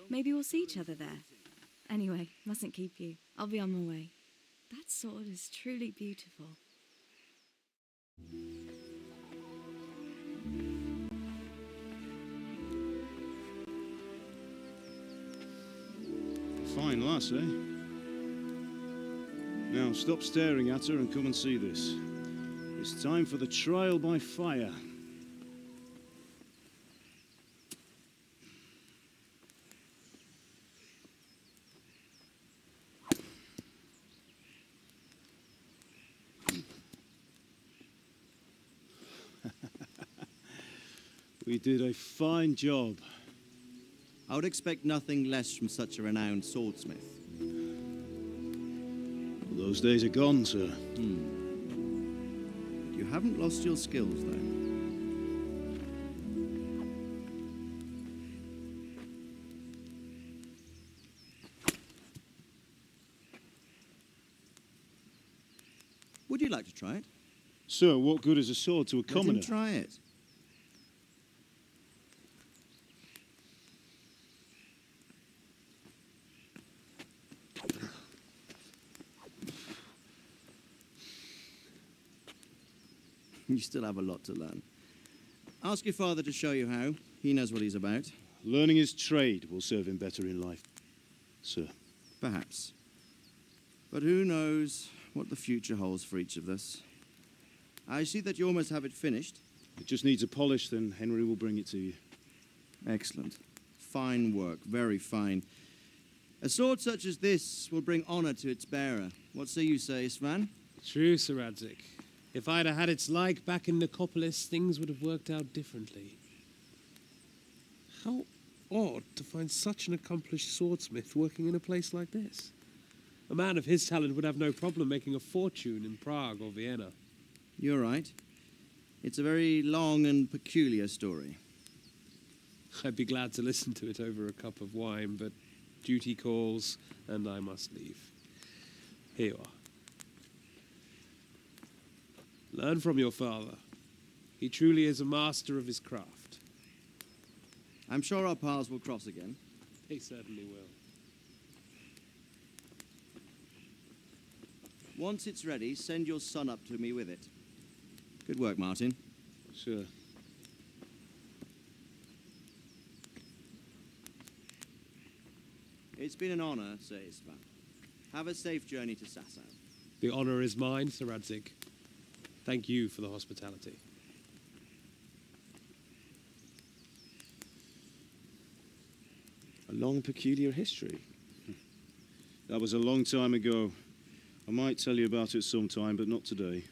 Maybe we'll see each other there. Anyway, mustn't keep you. I'll be on my way. That sword is truly beautiful. Fine lass, eh? Now, stop staring at her and come and see this. It's time for the trial by fire. We did a fine job. I would expect nothing less from such a renowned swordsmith. Those days are gone, sir. You haven't lost your skills, though. Would you like to try it? Sir, what good is a sword to a Let commoner? him try it. You still have a lot to learn. Ask your father to show you how. He knows what he's about. Learning his trade will serve him better in life, sir. Perhaps. But who knows what the future holds for each of us. I see that you almost have it finished. It just needs a polish, then Henry will bring it to you. Excellent. Fine work, very fine. A sword such as this will bring honor to its bearer. What say you, Svan? True, Sir Radzik. If I'd have had its like back in Nicopolis, things would have worked out differently. How odd to find such an accomplished swordsmith working in a place like this. A man of his talent would have no problem making a fortune in Prague or Vienna. You're right. It's a very long and peculiar story. I'd be glad to listen to it over a cup of wine, but duty calls, and I must leave. Here you are. Learn from your father. He truly is a master of his craft. I'm sure our paths will cross again. They certainly will. Once it's ready, send your son up to me with it. Good work, Martin. Sure. It's been an honor, Sir Istvan. Have a safe journey to Sasau. The honor is mine, Sir Radzik. Thank you for the hospitality. A long, peculiar history. That was a long time ago. I might tell you about it sometime, but not today.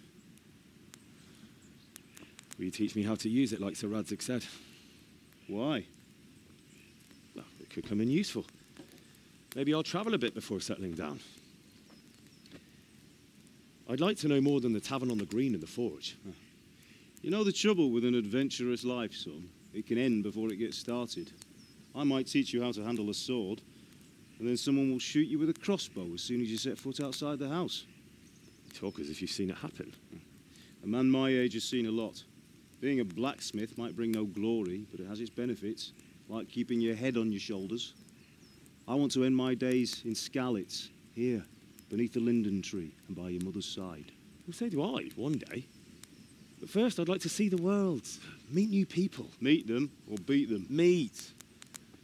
Will you teach me how to use it, like Sir Radzik said? Why? Well, it could come in useful. Maybe I'll travel a bit before settling down. I'd like to know more than the tavern on the green and the forge. You know the trouble with an adventurous life, son? It can end before it gets started. I might teach you how to handle a sword, and then someone will shoot you with a crossbow as soon as you set foot outside the house. You talk as if you've seen it happen. A man my age has seen a lot. Being a blacksmith might bring no glory, but it has its benefits, like keeping your head on your shoulders. I want to end my days in Skalitz, here, beneath the linden tree and by your mother's side. Well, so do I, one day. But first, I'd like to see the world, meet new people. Meet them or beat them? Meet.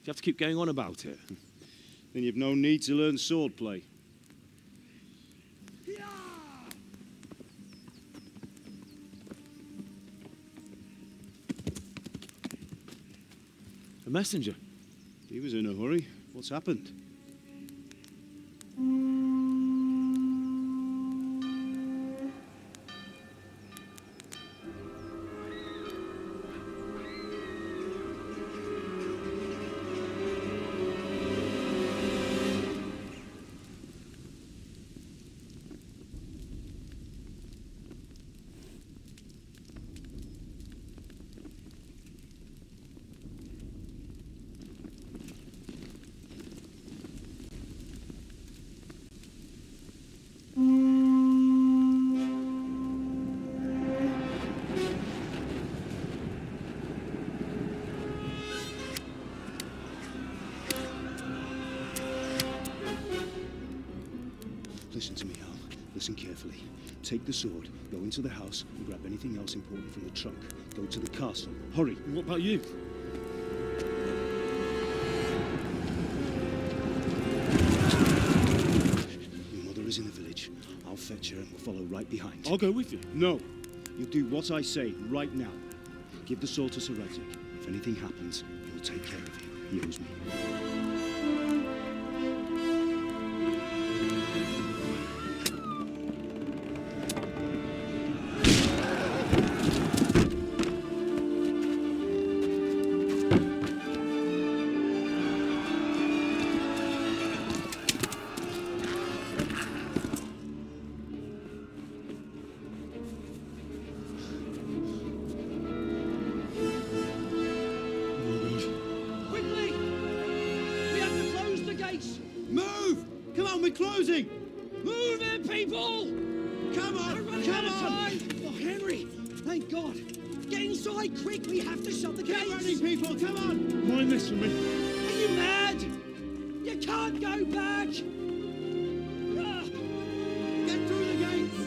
You have to keep going on about it. Then you've no need to learn swordplay. A messenger. He was in a hurry. What's happened? Listen to me, Hal. Listen carefully. Take the sword, go into the house, and grab anything else important from the trunk. Go to the castle. Hurry. What about you? follow right behind. I'll go with you. No. You'll do what I say right now. Give the sword to Sir Radzik. If anything happens, he'll take care of you. He owes me. Quickly! We have to close the gates! Move! Come on, we're closing! Move it, people! Come on! We're running Come out of on! time! Oh, Henry! Thank God! Get inside, quick! We have to shut the gates! Get running, people! Come on! Mind this for me. Are you mad? You can't go back! Ah! Get through the gates!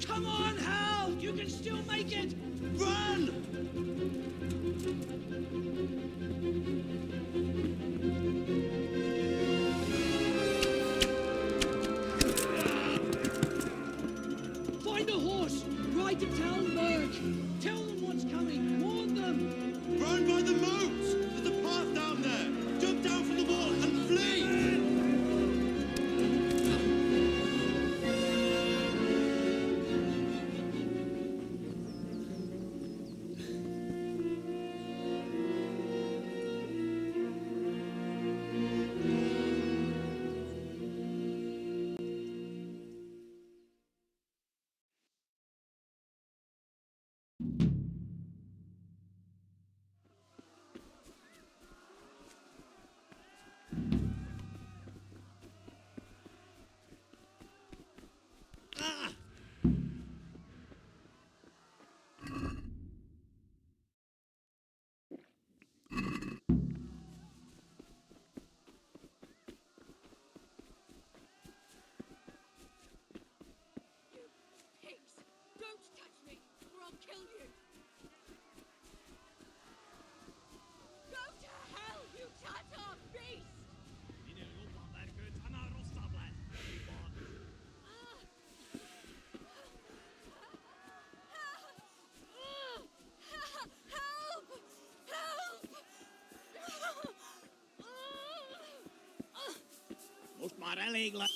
Come on, Hal! You can still make it! Run! Find a horse! Ride to Talmberg! Tell them what's coming! Warn them! Run by the moat! There's a path down there! Jump down from the wall and flee! Pigs! Don't touch me, or I'll kill you! Go to hell, you Tatar beast! Help! Help! Most maar regelen.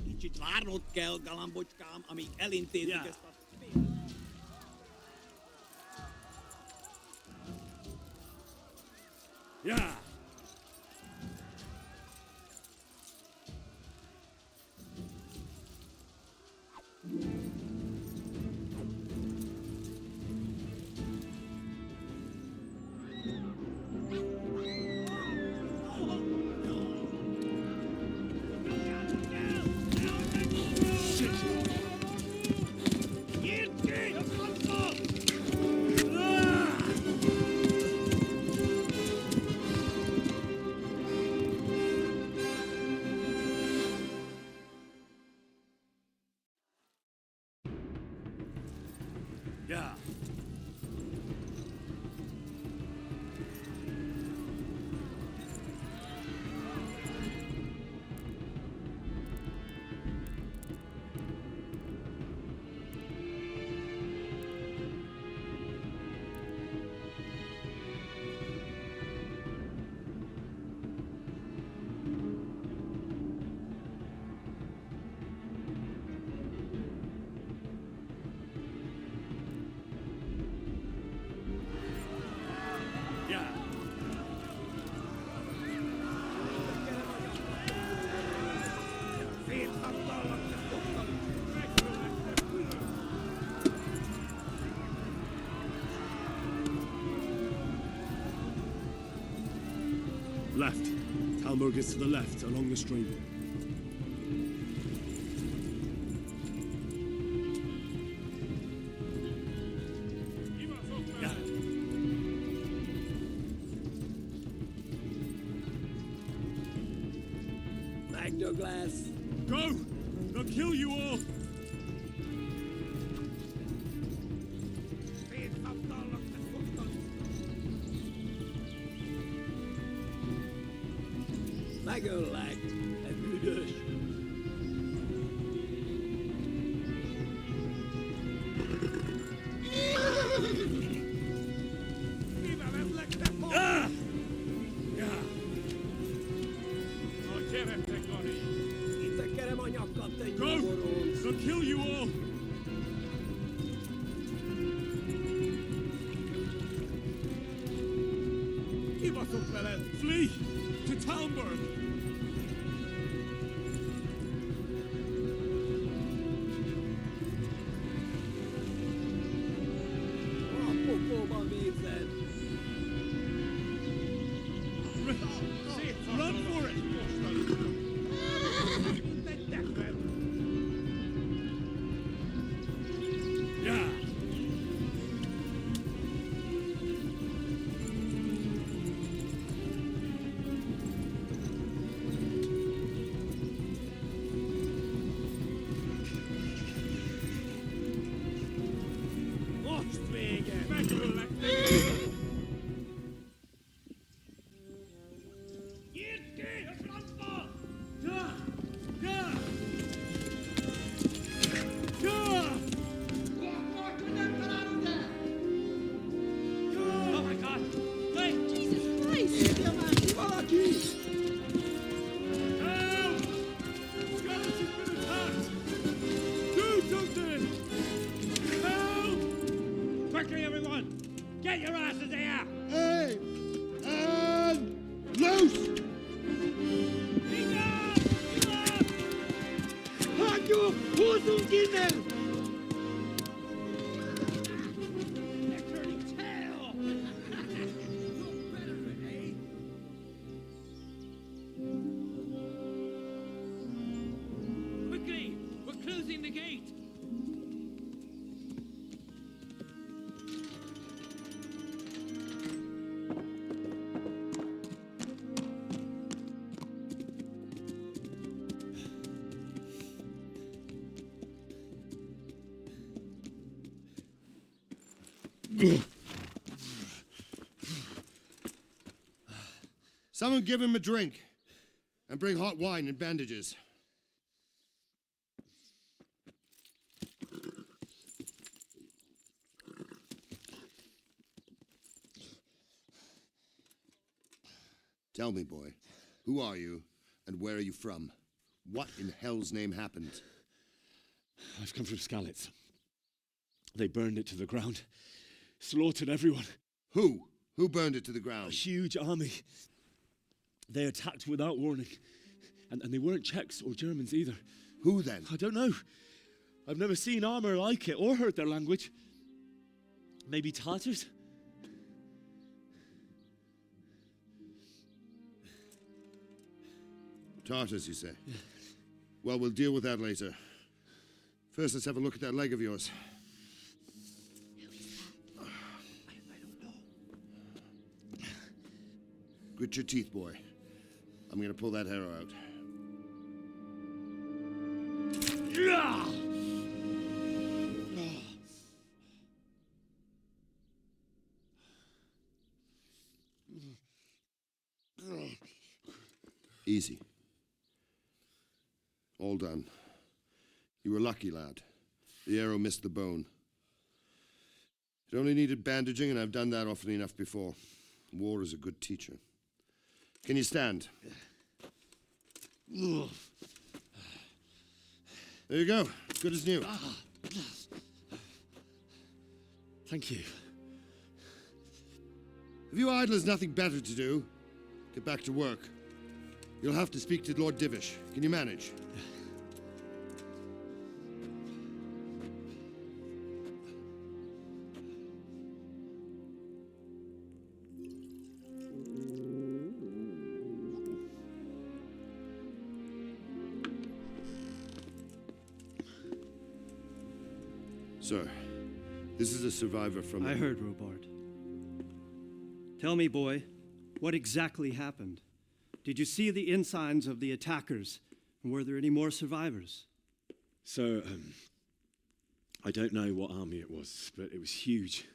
Kicsit várnod kell, galambocskám, amíg elintézik ezt a... Ja! Yeah. Left. Talmberg is to the left, along the stream. Back, Douglas. Go! They'll kill you all! Magolag and Ludish. Ah! Go! They'll kill you all! Flee! To Talmberg! Run for it! Yeah! Quickly, everyone! Get your asses here! Hey! And loose! Halt your horses in there! They're turning tail! Look better, eh? Quickly! We're closing the gate! Someone give him a drink. And bring hot wine and bandages. Tell me, boy, who are you and where are you from? What in hell's name happened? I've come from Skalitz. They burned it to the ground. Slaughtered everyone. Who? Who burned it to the ground? A huge army. They attacked without warning. And they weren't Czechs or Germans either. Who then? I don't know. I've never seen armor like it or heard their language. Maybe Tatars? Tartars, you say? Yeah. Well, we'll deal with that later. First, let's have a look at that leg of yours. Grit your teeth, boy. I'm gonna pull that arrow out. Easy. All done. You were lucky, lad. The arrow missed the bone. It only needed bandaging, and I've done that often enough before. War is a good teacher. Can you stand? There you go. Good as new. Thank you. Have you idlers nothing better to do? Get back to work. You'll have to speak to Lord Divish. Can you manage? Sir, this is a survivor from... I heard, Robard. Tell me, boy, what exactly happened? Did you see the ensigns of the attackers? And were there any more survivors? So, I don't know what army it was, but it was huge.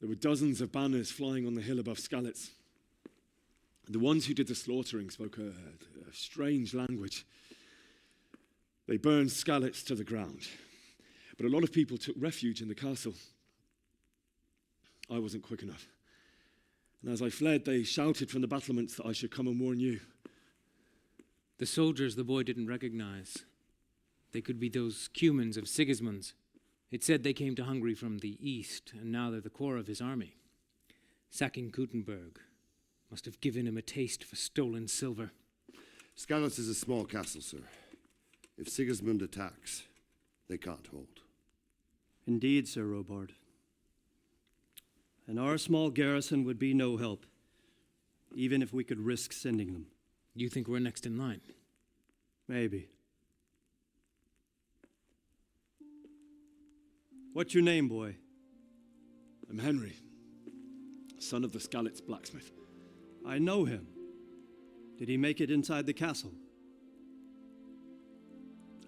There were dozens of banners flying on the hill above Skalitz. The ones who did the slaughtering spoke a strange language. They burned Skalitz to the ground. But a lot of people took refuge in the castle. I wasn't quick enough. And as I fled, they shouted from the battlements that I should come and warn you. The soldiers the boy didn't recognize. They could be those Cumans of Sigismund's. It said they came to Hungary from the east, and now they're the core of his army. Sacking Gutenberg must have given him a taste for stolen silver. Skalitz is a small castle, sir. If Sigismund attacks, they can't hold. Indeed, Sir Robard. And our small garrison would be no help, even if we could risk sending them. You think we're next in line? Maybe. What's your name, boy? I'm Henry, son of the Skalitz blacksmith. I know him. Did he make it inside the castle?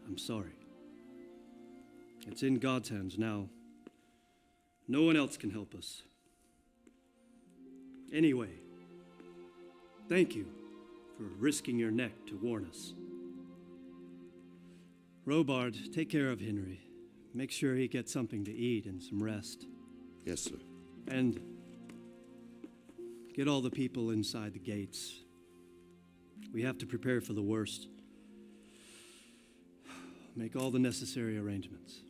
I'm sorry. It's in God's hands now. No one else can help us. Anyway, thank you for risking your neck to warn us. Robard, take care of Henry. Make sure he gets something to eat and some rest. Yes, sir. And get all the people inside the gates. We have to prepare for the worst. Make all the necessary arrangements.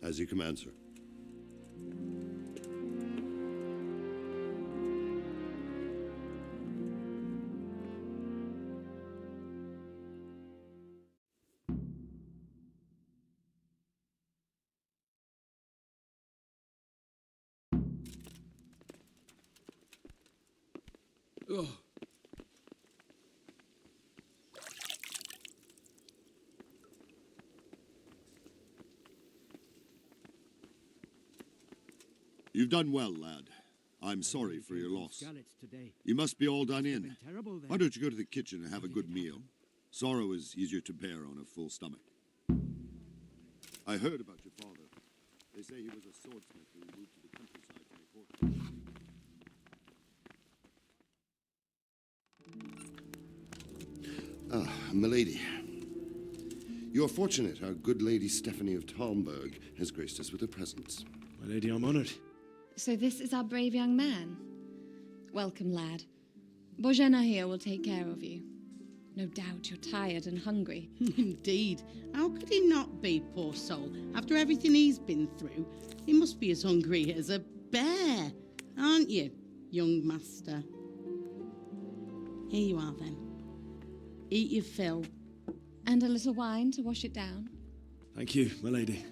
As you command, sir. Oh. You've done well, lad. I'm sorry for your loss. You must be all done in. Why don't you go to the kitchen and have a good meal? Sorrow is easier to bear on a full stomach. I heard about your father. They say he was a swordsmith who moved to the countryside to make horses. Ah, milady. You're fortunate our good lady Stephanie of Talmberg has graced us with her presence. My lady, I'm honored. So this is our brave young man. Welcome, lad. Bozhena here will take care of you. No doubt you're tired and hungry. Indeed. How could he not be, poor soul? After everything he's been through, he must be as hungry as a bear, aren't you, young master? Here you are, then. Eat your fill. And a little wine to wash it down. Thank you, my lady.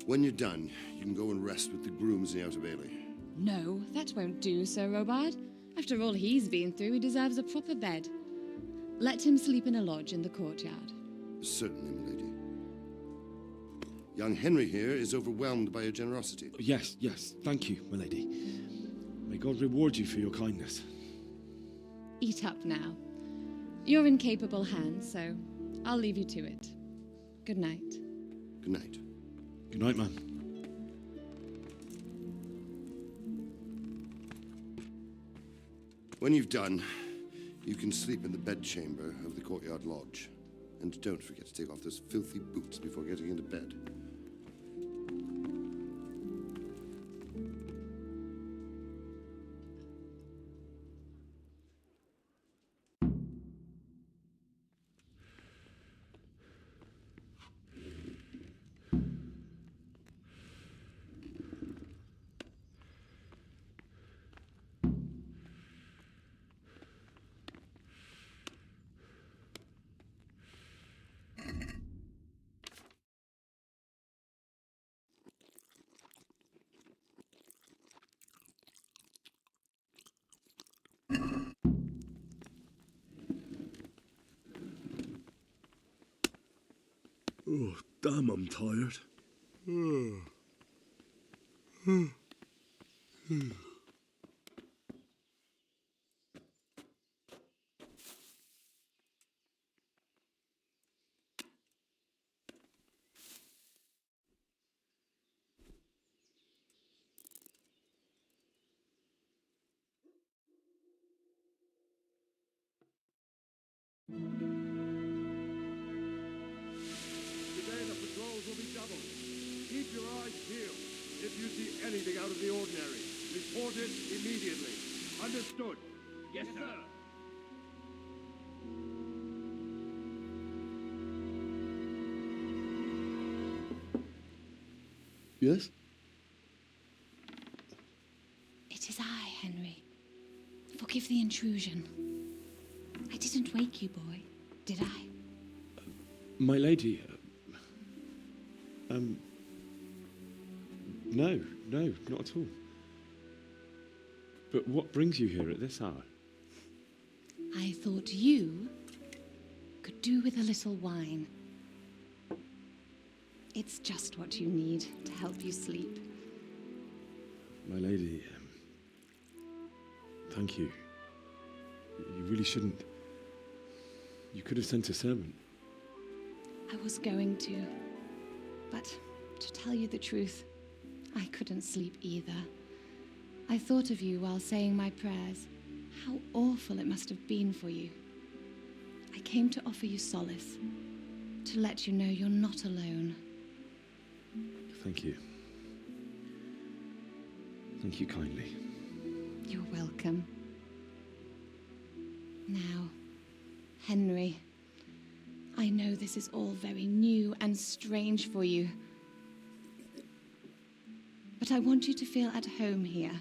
When you're done, you can go and rest with the grooms in the Outer Bailey. No, that won't do, Sir Robard. After all he's been through, he deserves a proper bed. Let him sleep in a lodge in the courtyard. Certainly, milady. Young Henry here is overwhelmed by your generosity. Yes, thank you, my lady. May God reward you for your kindness. Eat up now. You're in capable hands, so I'll leave you to it. Good night. Good night. Good night, man. When you've done, you can sleep in the bedchamber of the courtyard lodge. And don't forget to take off those filthy boots before getting into bed. Oh, damn, I'm tired. Today the patrols will be doubled. Keep your eyes peeled. If you see anything out of the ordinary, report it immediately. Understood? Yes, sir. Yes? It is I, Henry. Forgive the intrusion. I didn't wake you, boy, did I? My lady, no, not at all. But what brings you here at this hour? I thought you could do with a little wine. It's just what you need to help you sleep. My lady, thank you. You really shouldn't. You could have sent a servant. I was going to, but to tell you the truth, I couldn't sleep either. I thought of you while saying my prayers. How awful it must have been for you. I came to offer you solace, to let you know you're not alone. Thank you. Thank you kindly. You're welcome. Now, Henry, I know this is all very new and strange for you, but I want you to feel at home here.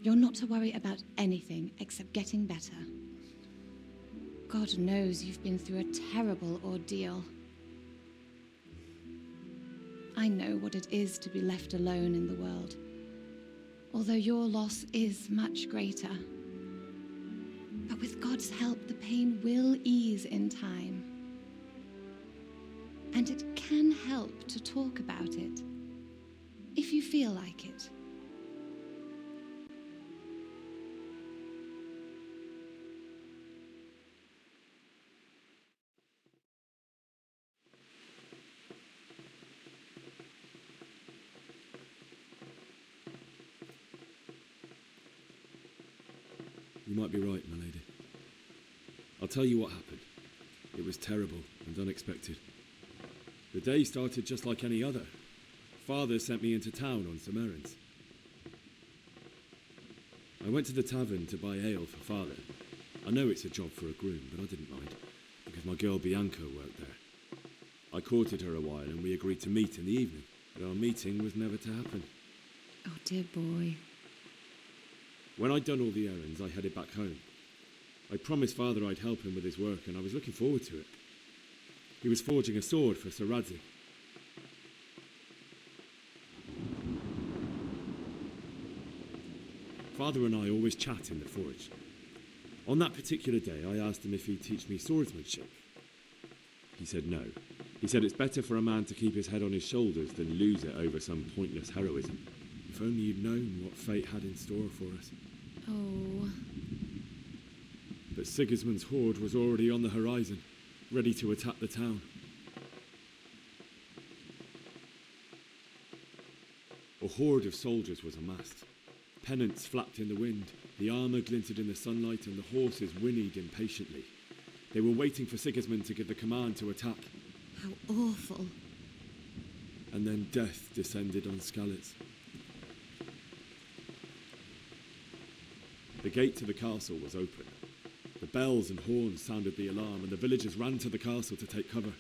You're not to worry about anything except getting better. God knows you've been through a terrible ordeal. I know what it is to be left alone in the world, although your loss is much greater. But with God's help, the pain will ease in time. And it can help to talk about it, if you feel like it. You might be right, my lady. I'll tell you what happened. It was terrible and unexpected. The day started just like any other. Father sent me into town on some errands. I went to the tavern to buy ale for Father. I know it's a job for a groom, but I didn't mind, because my girl Bianca worked there. I courted her a while and we agreed to meet in the evening, but our meeting was never to happen. Oh, dear boy. When I'd done all the errands, I headed back home. I promised Father I'd help him with his work, and I was looking forward to it. He was forging a sword for Sir Radzik. Father and I always chat in the forge. On that particular day, I asked him if he'd teach me swordsmanship. He said no. He said it's better for a man to keep his head on his shoulders than lose it over some pointless heroism. If only you'd known what fate had in store for us. Oh. But Sigismund's horde was already on the horizon, ready to attack the town. A horde of soldiers was amassed. Pennants flapped in the wind, the armour glinted in the sunlight, and the horses whinnied impatiently. They were waiting for Sigismund to give the command to attack. How awful. And then death descended on Skalitz. The gate to the castle was open. The bells and horns sounded the alarm, and the villagers ran to the castle to take cover.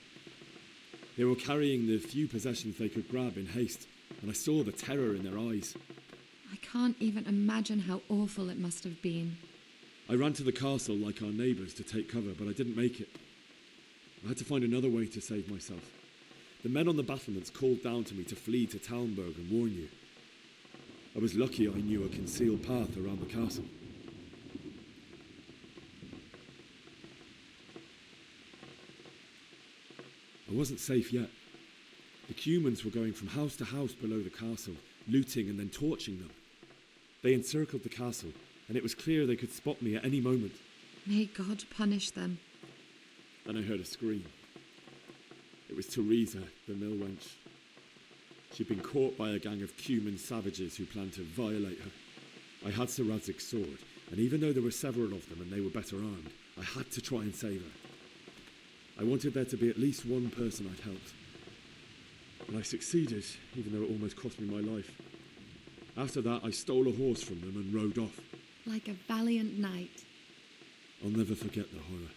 They were carrying the few possessions they could grab in haste, and I saw the terror in their eyes. I can't even imagine how awful it must have been. I ran to the castle like our neighbours to take cover, but I didn't make it. I had to find another way to save myself. The men on the battlements called down to me to flee to Talmberg and warn you. I was lucky I knew a concealed path around the castle. I wasn't safe yet. The Cumans were going from house to house below the castle, looting and then torching them. They encircled the castle, and it was clear they could spot me at any moment. May God punish them. Then I heard a scream. It was Teresa, the mill wench. She'd been caught by a gang of Cuman savages who planned to violate her. I had Sir Radzig's sword, and even though there were several of them and they were better armed, I had to try and save her. I wanted there to be at least one person I'd helped. And I succeeded, even though it almost cost me my life. After that, I stole a horse from them and rode off. Like a valiant knight. I'll never forget the horror.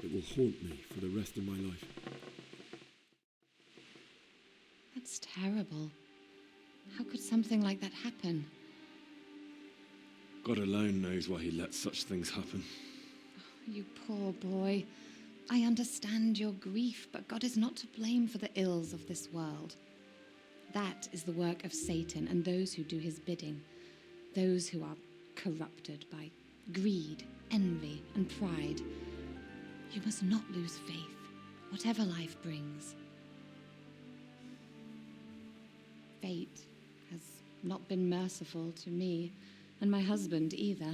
It will haunt me for the rest of my life. That's terrible. How could something like that happen? God alone knows why he lets such things happen. You poor boy. I understand your grief, but God is not to blame for the ills of this world. That is the work of Satan and those who do his bidding, those who are corrupted by greed, envy, and pride. You must not lose faith, whatever life brings. Fate has not been merciful to me, and my husband either.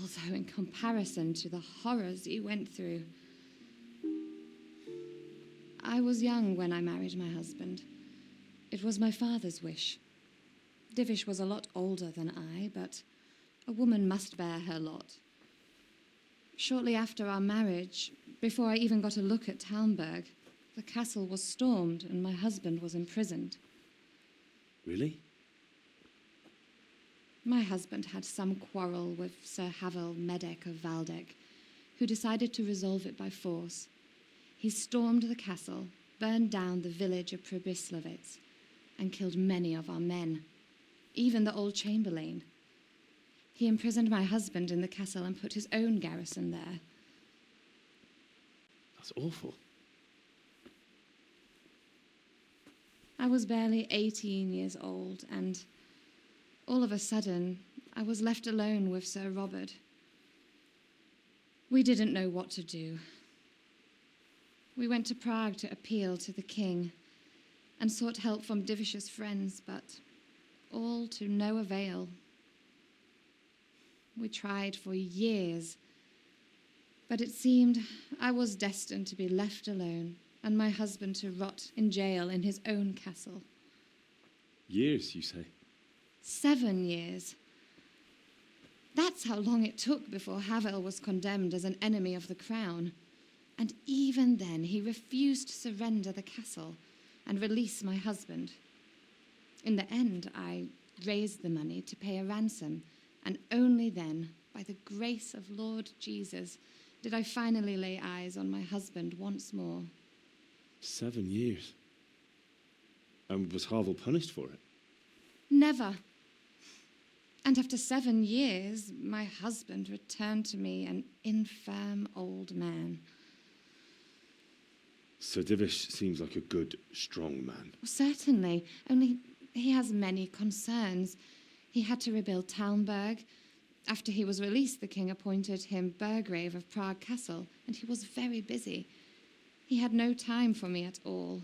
Although in comparison to the horrors you went through. I was young when I married my husband. It was my father's wish. Divish was a lot older than I, but a woman must bear her lot. Shortly after our marriage, before I even got a look at Talmberg, the castle was stormed and my husband was imprisoned. Really? My husband had some quarrel with Sir Havel Medek of Valdek, who decided to resolve it by force. He stormed the castle, burned down the village of Pribyslavitz, and killed many of our men, even the old chamberlain. He imprisoned my husband in the castle and put his own garrison there. That's awful. I was barely 18 years old, and all of a sudden, I was left alone with Sir Robert. We didn't know what to do. We went to Prague to appeal to the king and sought help from Divish's friends, but all to no avail. We tried for years, but it seemed I was destined to be left alone and my husband to rot in jail in his own castle. Years, you say? 7 years. That's how long it took before Havel was condemned as an enemy of the crown. And even then, he refused to surrender the castle and release my husband. In the end, I raised the money to pay a ransom, and only then, by the grace of Lord Jesus, did I finally lay eyes on my husband once more. 7 years? And was Havel punished for it? Never. And after 7 years, my husband returned to me an infirm old man. Sir Divish seems like a good, strong man. Certainly, only he has many concerns. He had to rebuild Talmberg. After he was released, the king appointed him Burgrave of Prague Castle, and he was very busy. He had no time for me at all.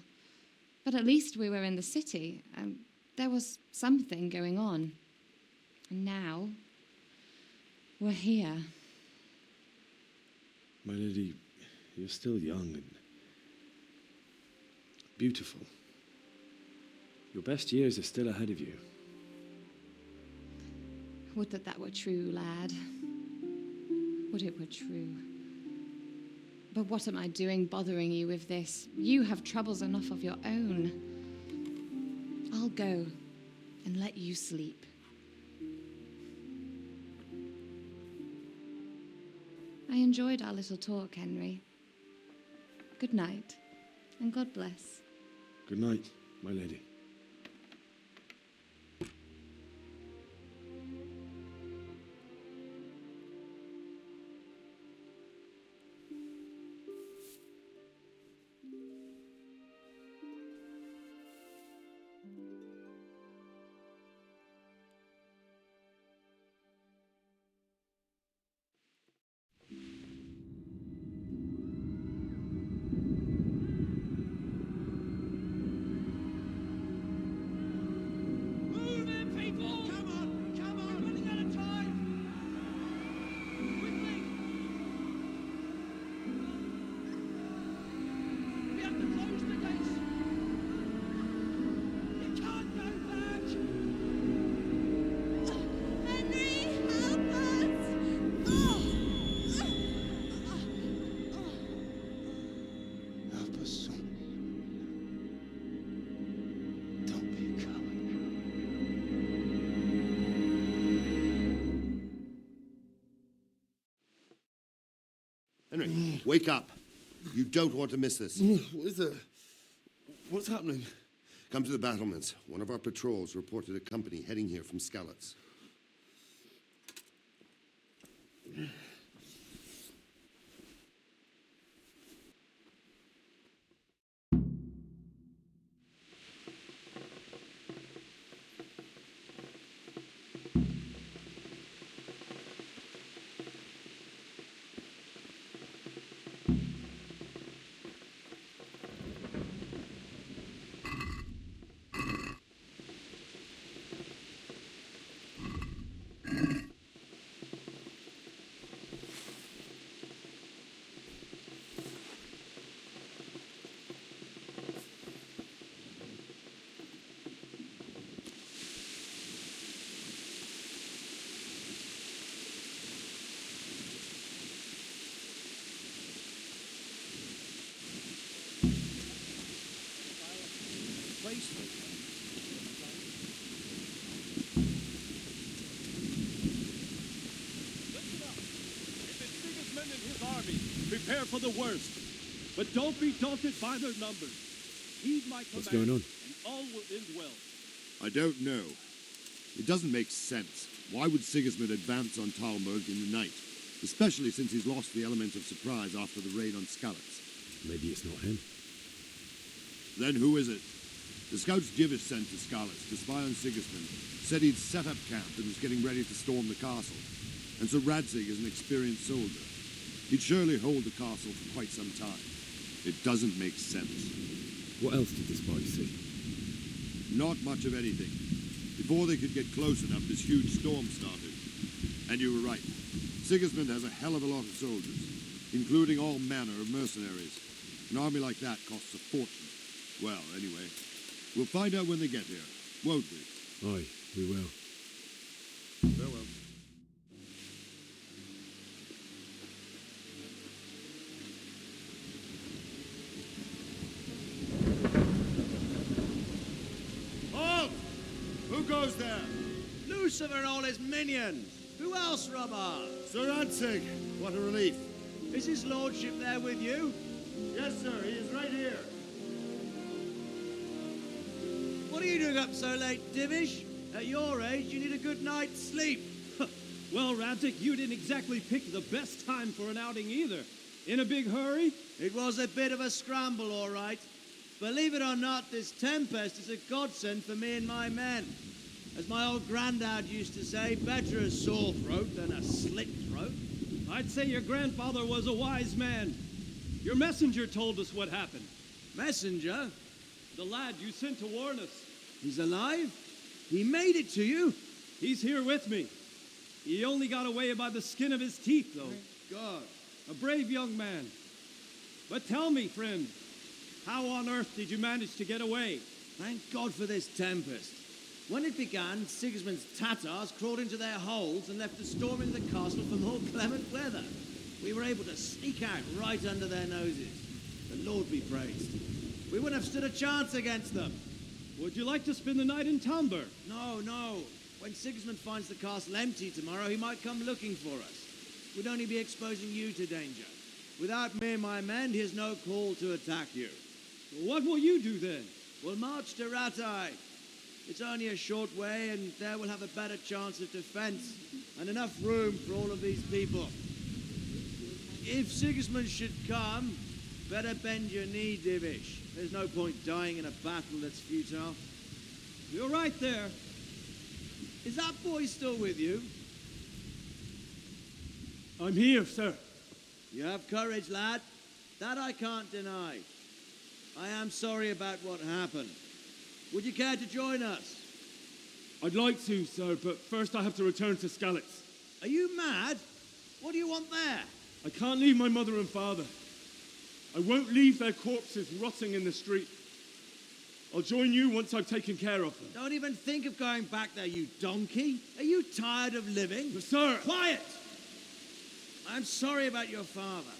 But at least we were in the city, and there was something going on. And now, we're here. My lady, you're still young and beautiful. Your best years are still ahead of you. Would that that were true, lad. Would it were true. But what am I doing bothering you with this? You have troubles enough of your own. I'll go and let you sleep. I enjoyed our little talk, Henry. Good night, and God bless. Good night, my lady. Henry, wake up. You don't want to miss this. What is it? What's happening? Come to the battlements. One of our patrols reported a company heading here from Skalitz. Prepare for the worst, but don't be daunted by their numbers. Heed my command, What's going on? and all will end well. I don't know. It doesn't make sense. Why would Sigismund advance on Talmberg in the night? Especially since he's lost the element of surprise after the raid on Skalitz. Maybe it's not him. Then who is it? The scouts Jivish sent to Skalitz to spy on Sigismund said he'd set up camp and was getting ready to storm the castle. And so Radzig is an experienced soldier. He'd surely hold the castle for quite some time. It doesn't make sense. What else did the spies see? Not much of anything. Before they could get close enough, this huge storm started. And you were right. Sigismund has a hell of a lot of soldiers, including all manner of mercenaries. An army like that costs a fortune. Well, anyway, we'll find out when they get here, won't we? Aye, we will. Farewell. Who goes there? Lucifer and all his minions. Who else, Robber? Sir Radzig. What a relief. Is his lordship there with you? Yes, sir. He is right here. What are you doing up so late, Divish? At your age, you need a good night's sleep. Well, Radzig, you didn't exactly pick the best time for an outing either. In a big hurry? It was a bit of a scramble, all right. Believe it or not, this tempest is a godsend for me and my men. As my old granddad used to say, better a sore throat than a slit throat. I'd say your grandfather was a wise man. Your messenger told us what happened. Messenger? The lad you sent to warn us. He's alive? He made it to you? He's here with me. He only got away by the skin of his teeth, though. Thank God. A brave young man. But tell me, friend, how on earth did you manage to get away? Thank God for this tempest. When it began, Sigismund's Tatars crawled into their holes and left us storming the castle for more clement weather. We were able to sneak out right under their noses. The Lord be praised. We wouldn't have stood a chance against them. Would you like to spend the night in Talmberg? No, no. When Sigismund finds the castle empty tomorrow, he might come looking for us. We'd only be exposing you to danger. Without me and my men, he has no call to attack you. What will you do then? We'll march to Ratai. It's only a short way, and there we'll have a better chance of defense and enough room for all of these people. If Sigismund should come, better bend your knee, Divish. There's no point dying in a battle that's futile. You're right there. Is that boy still with you? I'm here, sir. You have courage, lad. That I can't deny. I am sorry about what happened. Would you care to join us? I'd like to, sir, but first I have to return to Skalitz. Are you mad? What do you want there? I can't leave my mother and father. I won't leave their corpses rotting in the street. I'll join you once I've taken care of them. Don't even think of going back there, you donkey. Are you tired of living? But sir! Quiet! I'm sorry about your father,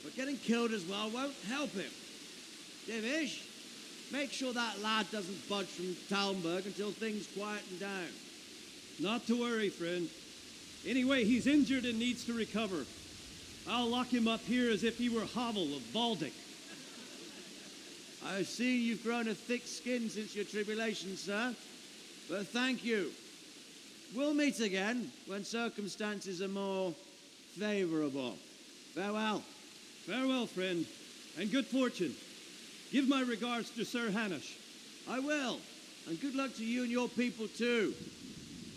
but getting killed as well won't help him. Divish, make sure that lad doesn't budge from Talmberg until things quieten down. Not to worry, friend. Anyway, he's injured and needs to recover. I'll lock him up here as if he were Havel of Baldic. I've seen you've grown a thick skin since your tribulation, sir. But thank you. We'll meet again when circumstances are more favorable. Farewell. Farewell, friend, and good fortune. Give my regards to Sir Hanush. I will. And good luck to you and your people, too.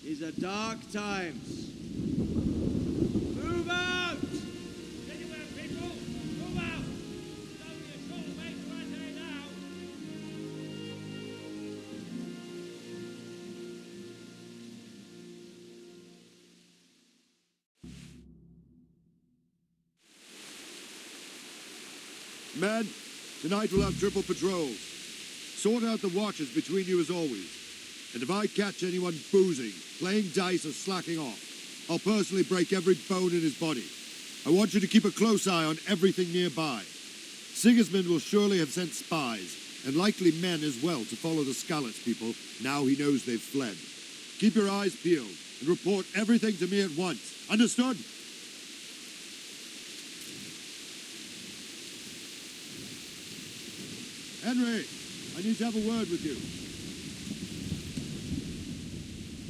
These are dark times. Move out! Anywhere, people! Move out! It's only a short way to Ratai now. Men, tonight we'll have triple patrols. Sort out the watches between you as always. And if I catch anyone boozing, playing dice or slacking off, I'll personally break every bone in his body. I want you to keep a close eye on everything nearby. Sigismund will surely have sent spies, and likely men as well, to follow the Skalitz people now he knows they've fled. Keep your eyes peeled and report everything to me at once. Understood? Henry, I need to have a word with you.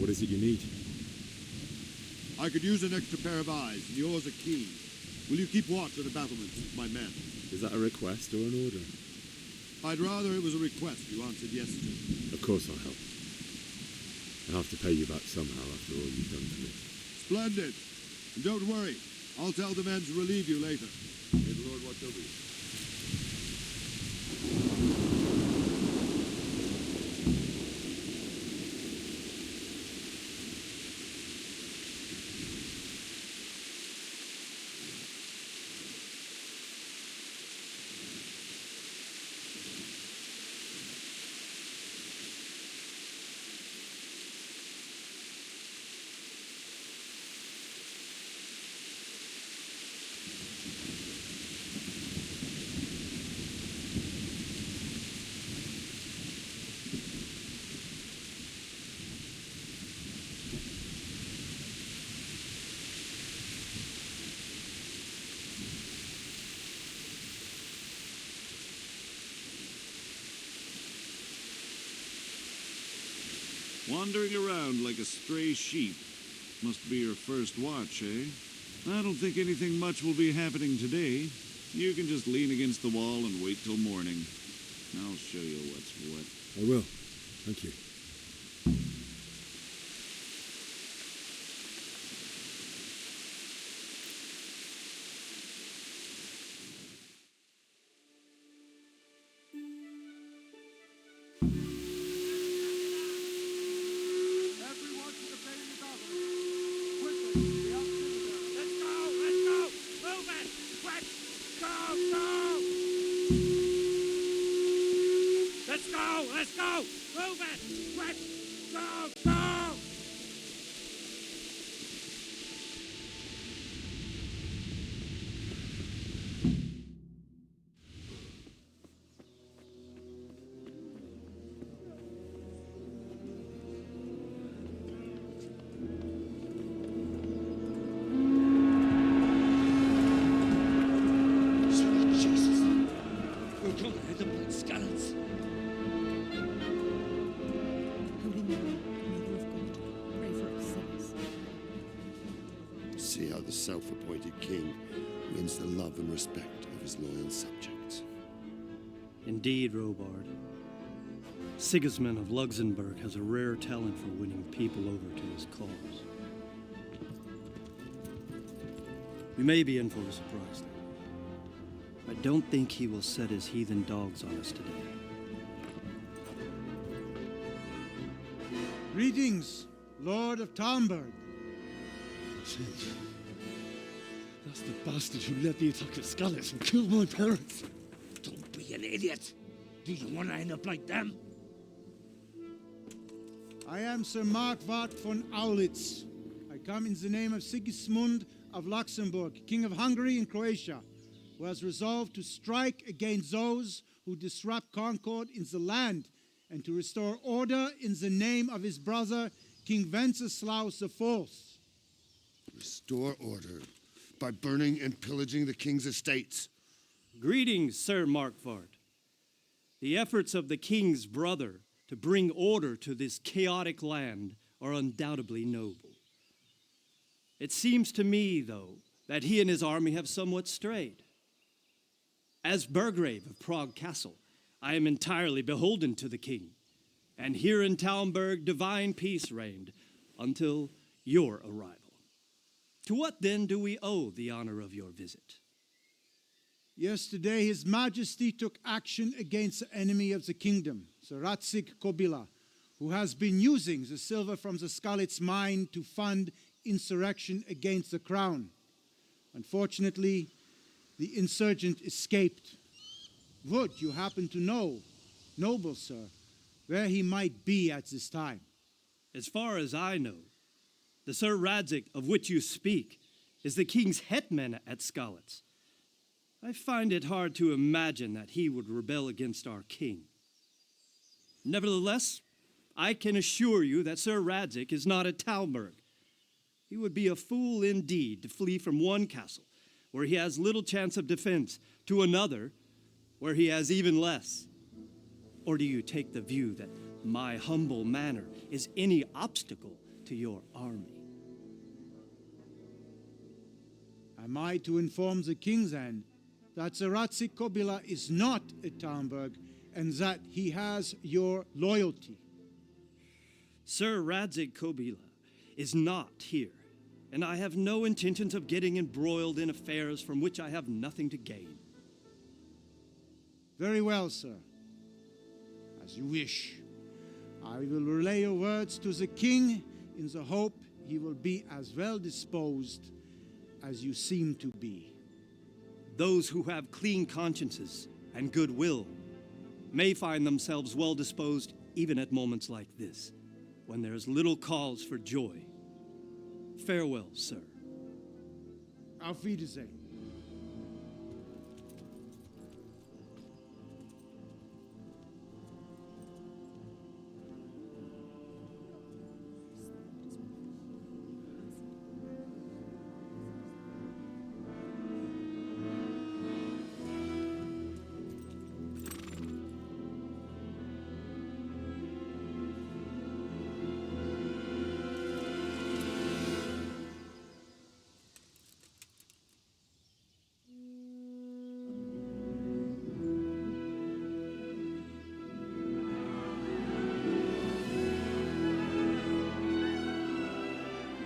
What is it you need? I could use an extra pair of eyes, and yours are keen. Will you keep watch on the battlements with my men? Is that a request or an order? I'd rather it was a request you answered yes to. Of course I'll help. I'll have to pay you back somehow after all you've done for me. Splendid. And don't worry, I'll tell the men to relieve you later. May the Lord watch over you. Wandering around like a stray sheep. Must be your first watch, eh? I don't think anything much will be happening today. You can just lean against the wall and wait till morning. I'll show you what's what. I will. Thank you. Let's go! Move it! self-appointed king wins the love and respect of his loyal subjects. Indeed, Robard. Sigismund of Luxembourg has a rare talent for winning people over to his cause. We may be in for a surprise, though. I don't think he will set his heathen dogs on us today. Greetings, Lord of Talmberg. That's the bastard who led the attack at Skalitz and killed my parents. Don't be an idiot. Do you want to end up like them? I am Sir Markwart von Aulitz. I come in the name of Sigismund of Luxembourg, King of Hungary and Croatia, who has resolved to strike against those who disrupt concord in the land and to restore order in the name of his brother, King Wenceslaus IV. Restore order by burning and pillaging the king's estates. Greetings, Sir Markwart. The efforts of the king's brother to bring order to this chaotic land are undoubtedly noble. It seems to me, though, that he and his army have somewhat strayed. As Burgrave of Prague Castle, I am entirely beholden to the king, and here in Talmberg divine peace reigned until your arrival. To what then do we owe the honor of your visit? Yesterday, His Majesty took action against the enemy of the kingdom, Sir Radzik Kobila, who has been using the silver from the Skalitz mine to fund insurrection against the crown. Unfortunately, the insurgent escaped. Would you happen to know, noble sir, where he might be at this time? As far as I know, the Sir Radzik of which you speak is the king's hetman at Skalitz. I find it hard to imagine that he would rebel against our king. Nevertheless, I can assure you that Sir Radzik is not at Talmberg. He would be a fool indeed to flee from one castle, where he has little chance of defense, to another, where he has even less. Or do you take the view that my humble manner is any obstacle to your army? Am I to inform the king then that Sir Radzik Kobila is not at Talmberg and that he has your loyalty? Sir Radzik Kobila is not here, and I have no intentions of getting embroiled in affairs from which I have nothing to gain. Very well, sir. As you wish. I will relay your words to the king in the hope he will be as well disposed as you seem to be. Those who have clean consciences and goodwill may find themselves well disposed even at moments like this, when there is little cause for joy. Farewell, sir. Auf Wiedersehen.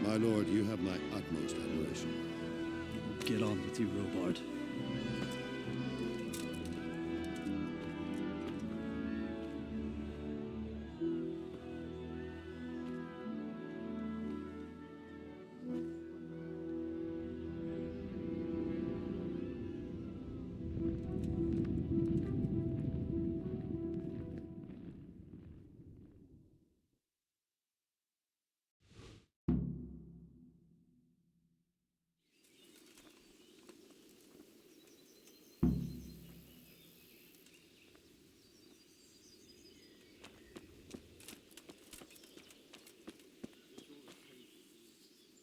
My lord, you have my utmost admiration. Get on with you, Robard.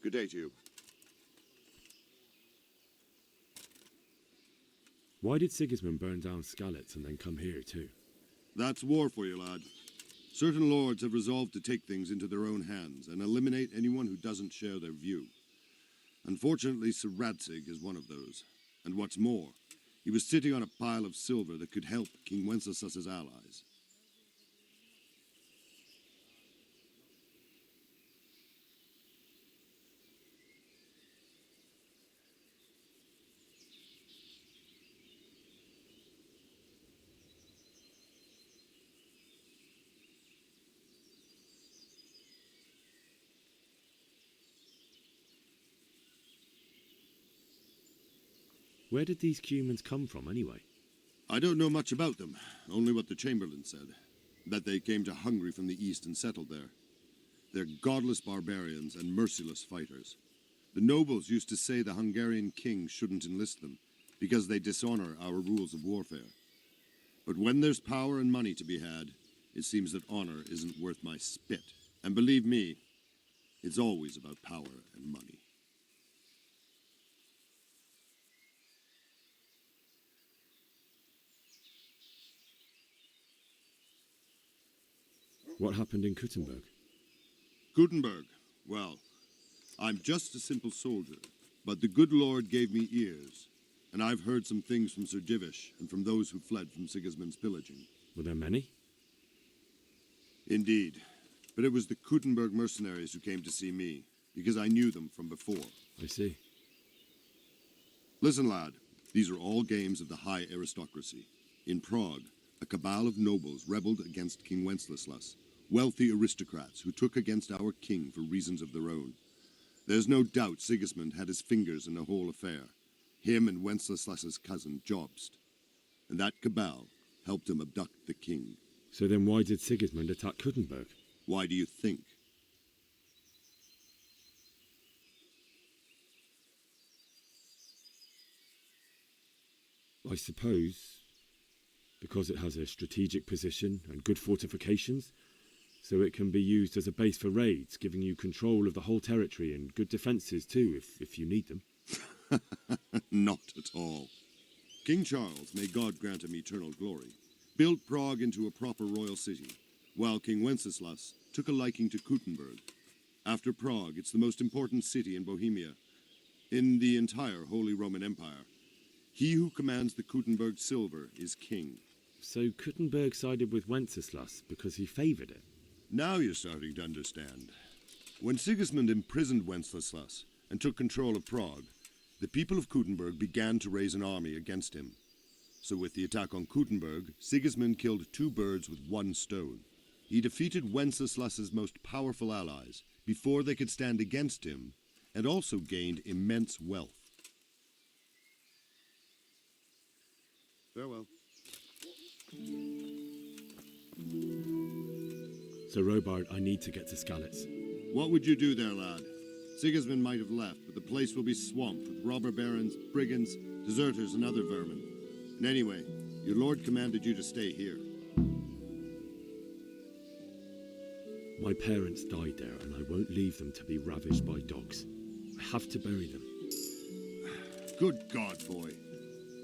Good day to you. Why did Sigismund burn down Skalitz and then come here too? That's war for you, lad. Certain lords have resolved to take things into their own hands and eliminate anyone who doesn't share their view. Unfortunately, Sir Radzig is one of those. And what's more, he was sitting on a pile of silver that could help King Wenceslas's allies. Where did these humans come from, anyway? I don't know much about them, only what the Chamberlain said. That they came to Hungary from the east and settled there. They're godless barbarians and merciless fighters. The nobles used to say the Hungarian king shouldn't enlist them, because they dishonor our rules of warfare. But when there's power and money to be had, it seems that honor isn't worth my spit. And believe me, it's always about power and money. What happened in Kuttenberg? Gutenberg, well, I'm just a simple soldier, but the good Lord gave me ears, and I've heard some things from Sir Divish and from those who fled from Sigismund's pillaging. Were there many? Indeed, but it was the Kuttenberg mercenaries who came to see me, because I knew them from before. I see. Listen, lad, these are all games of the high aristocracy. In Prague, a cabal of nobles rebelled against King Wenceslas, wealthy aristocrats who took against our king for reasons of their own. There's no doubt Sigismund had his fingers in the whole affair, him and Wenceslas's cousin Jobst. And that cabal helped him abduct the king. So then why did Sigismund attack Kuttenberg? Why do you think? I suppose because it has a strategic position and good fortifications, so it can be used as a base for raids, giving you control of the whole territory and good defences too, if you need them. Not at all. King Charles, may God grant him eternal glory, built Prague into a proper royal city, while King Wenceslas took a liking to Kuttenberg. After Prague, it's the most important city in Bohemia, in the entire Holy Roman Empire. He who commands the Kuttenberg silver is king. So Kuttenberg sided with Wenceslas because he favoured it? Now you're starting to understand. When Sigismund imprisoned Wenceslas and took control of Prague, the people of Kuttenberg began to raise an army against him. So with the attack on Kuttenberg, Sigismund killed two birds with one stone. He defeated Wenceslas's most powerful allies before they could stand against him, and also gained immense wealth. Farewell. So Robard, I need to get to Skalitz. What would you do there, lad? Sigismund might have left, but the place will be swamped with robber barons, brigands, deserters, and other vermin. And anyway, your lord commanded you to stay here. My parents died there, and I won't leave them to be ravished by dogs. I have to bury them. Good God, boy.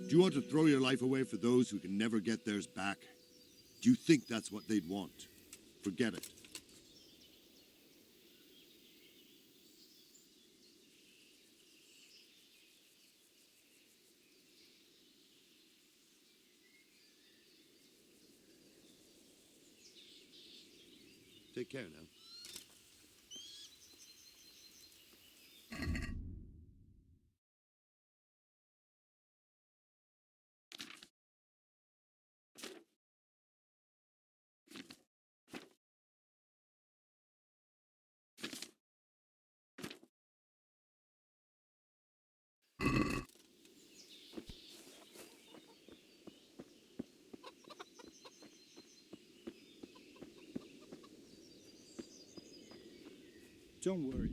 Do you want to throw your life away for those who can never get theirs back? Do you think that's what they'd want? Forget it. Take care now. Don't worry.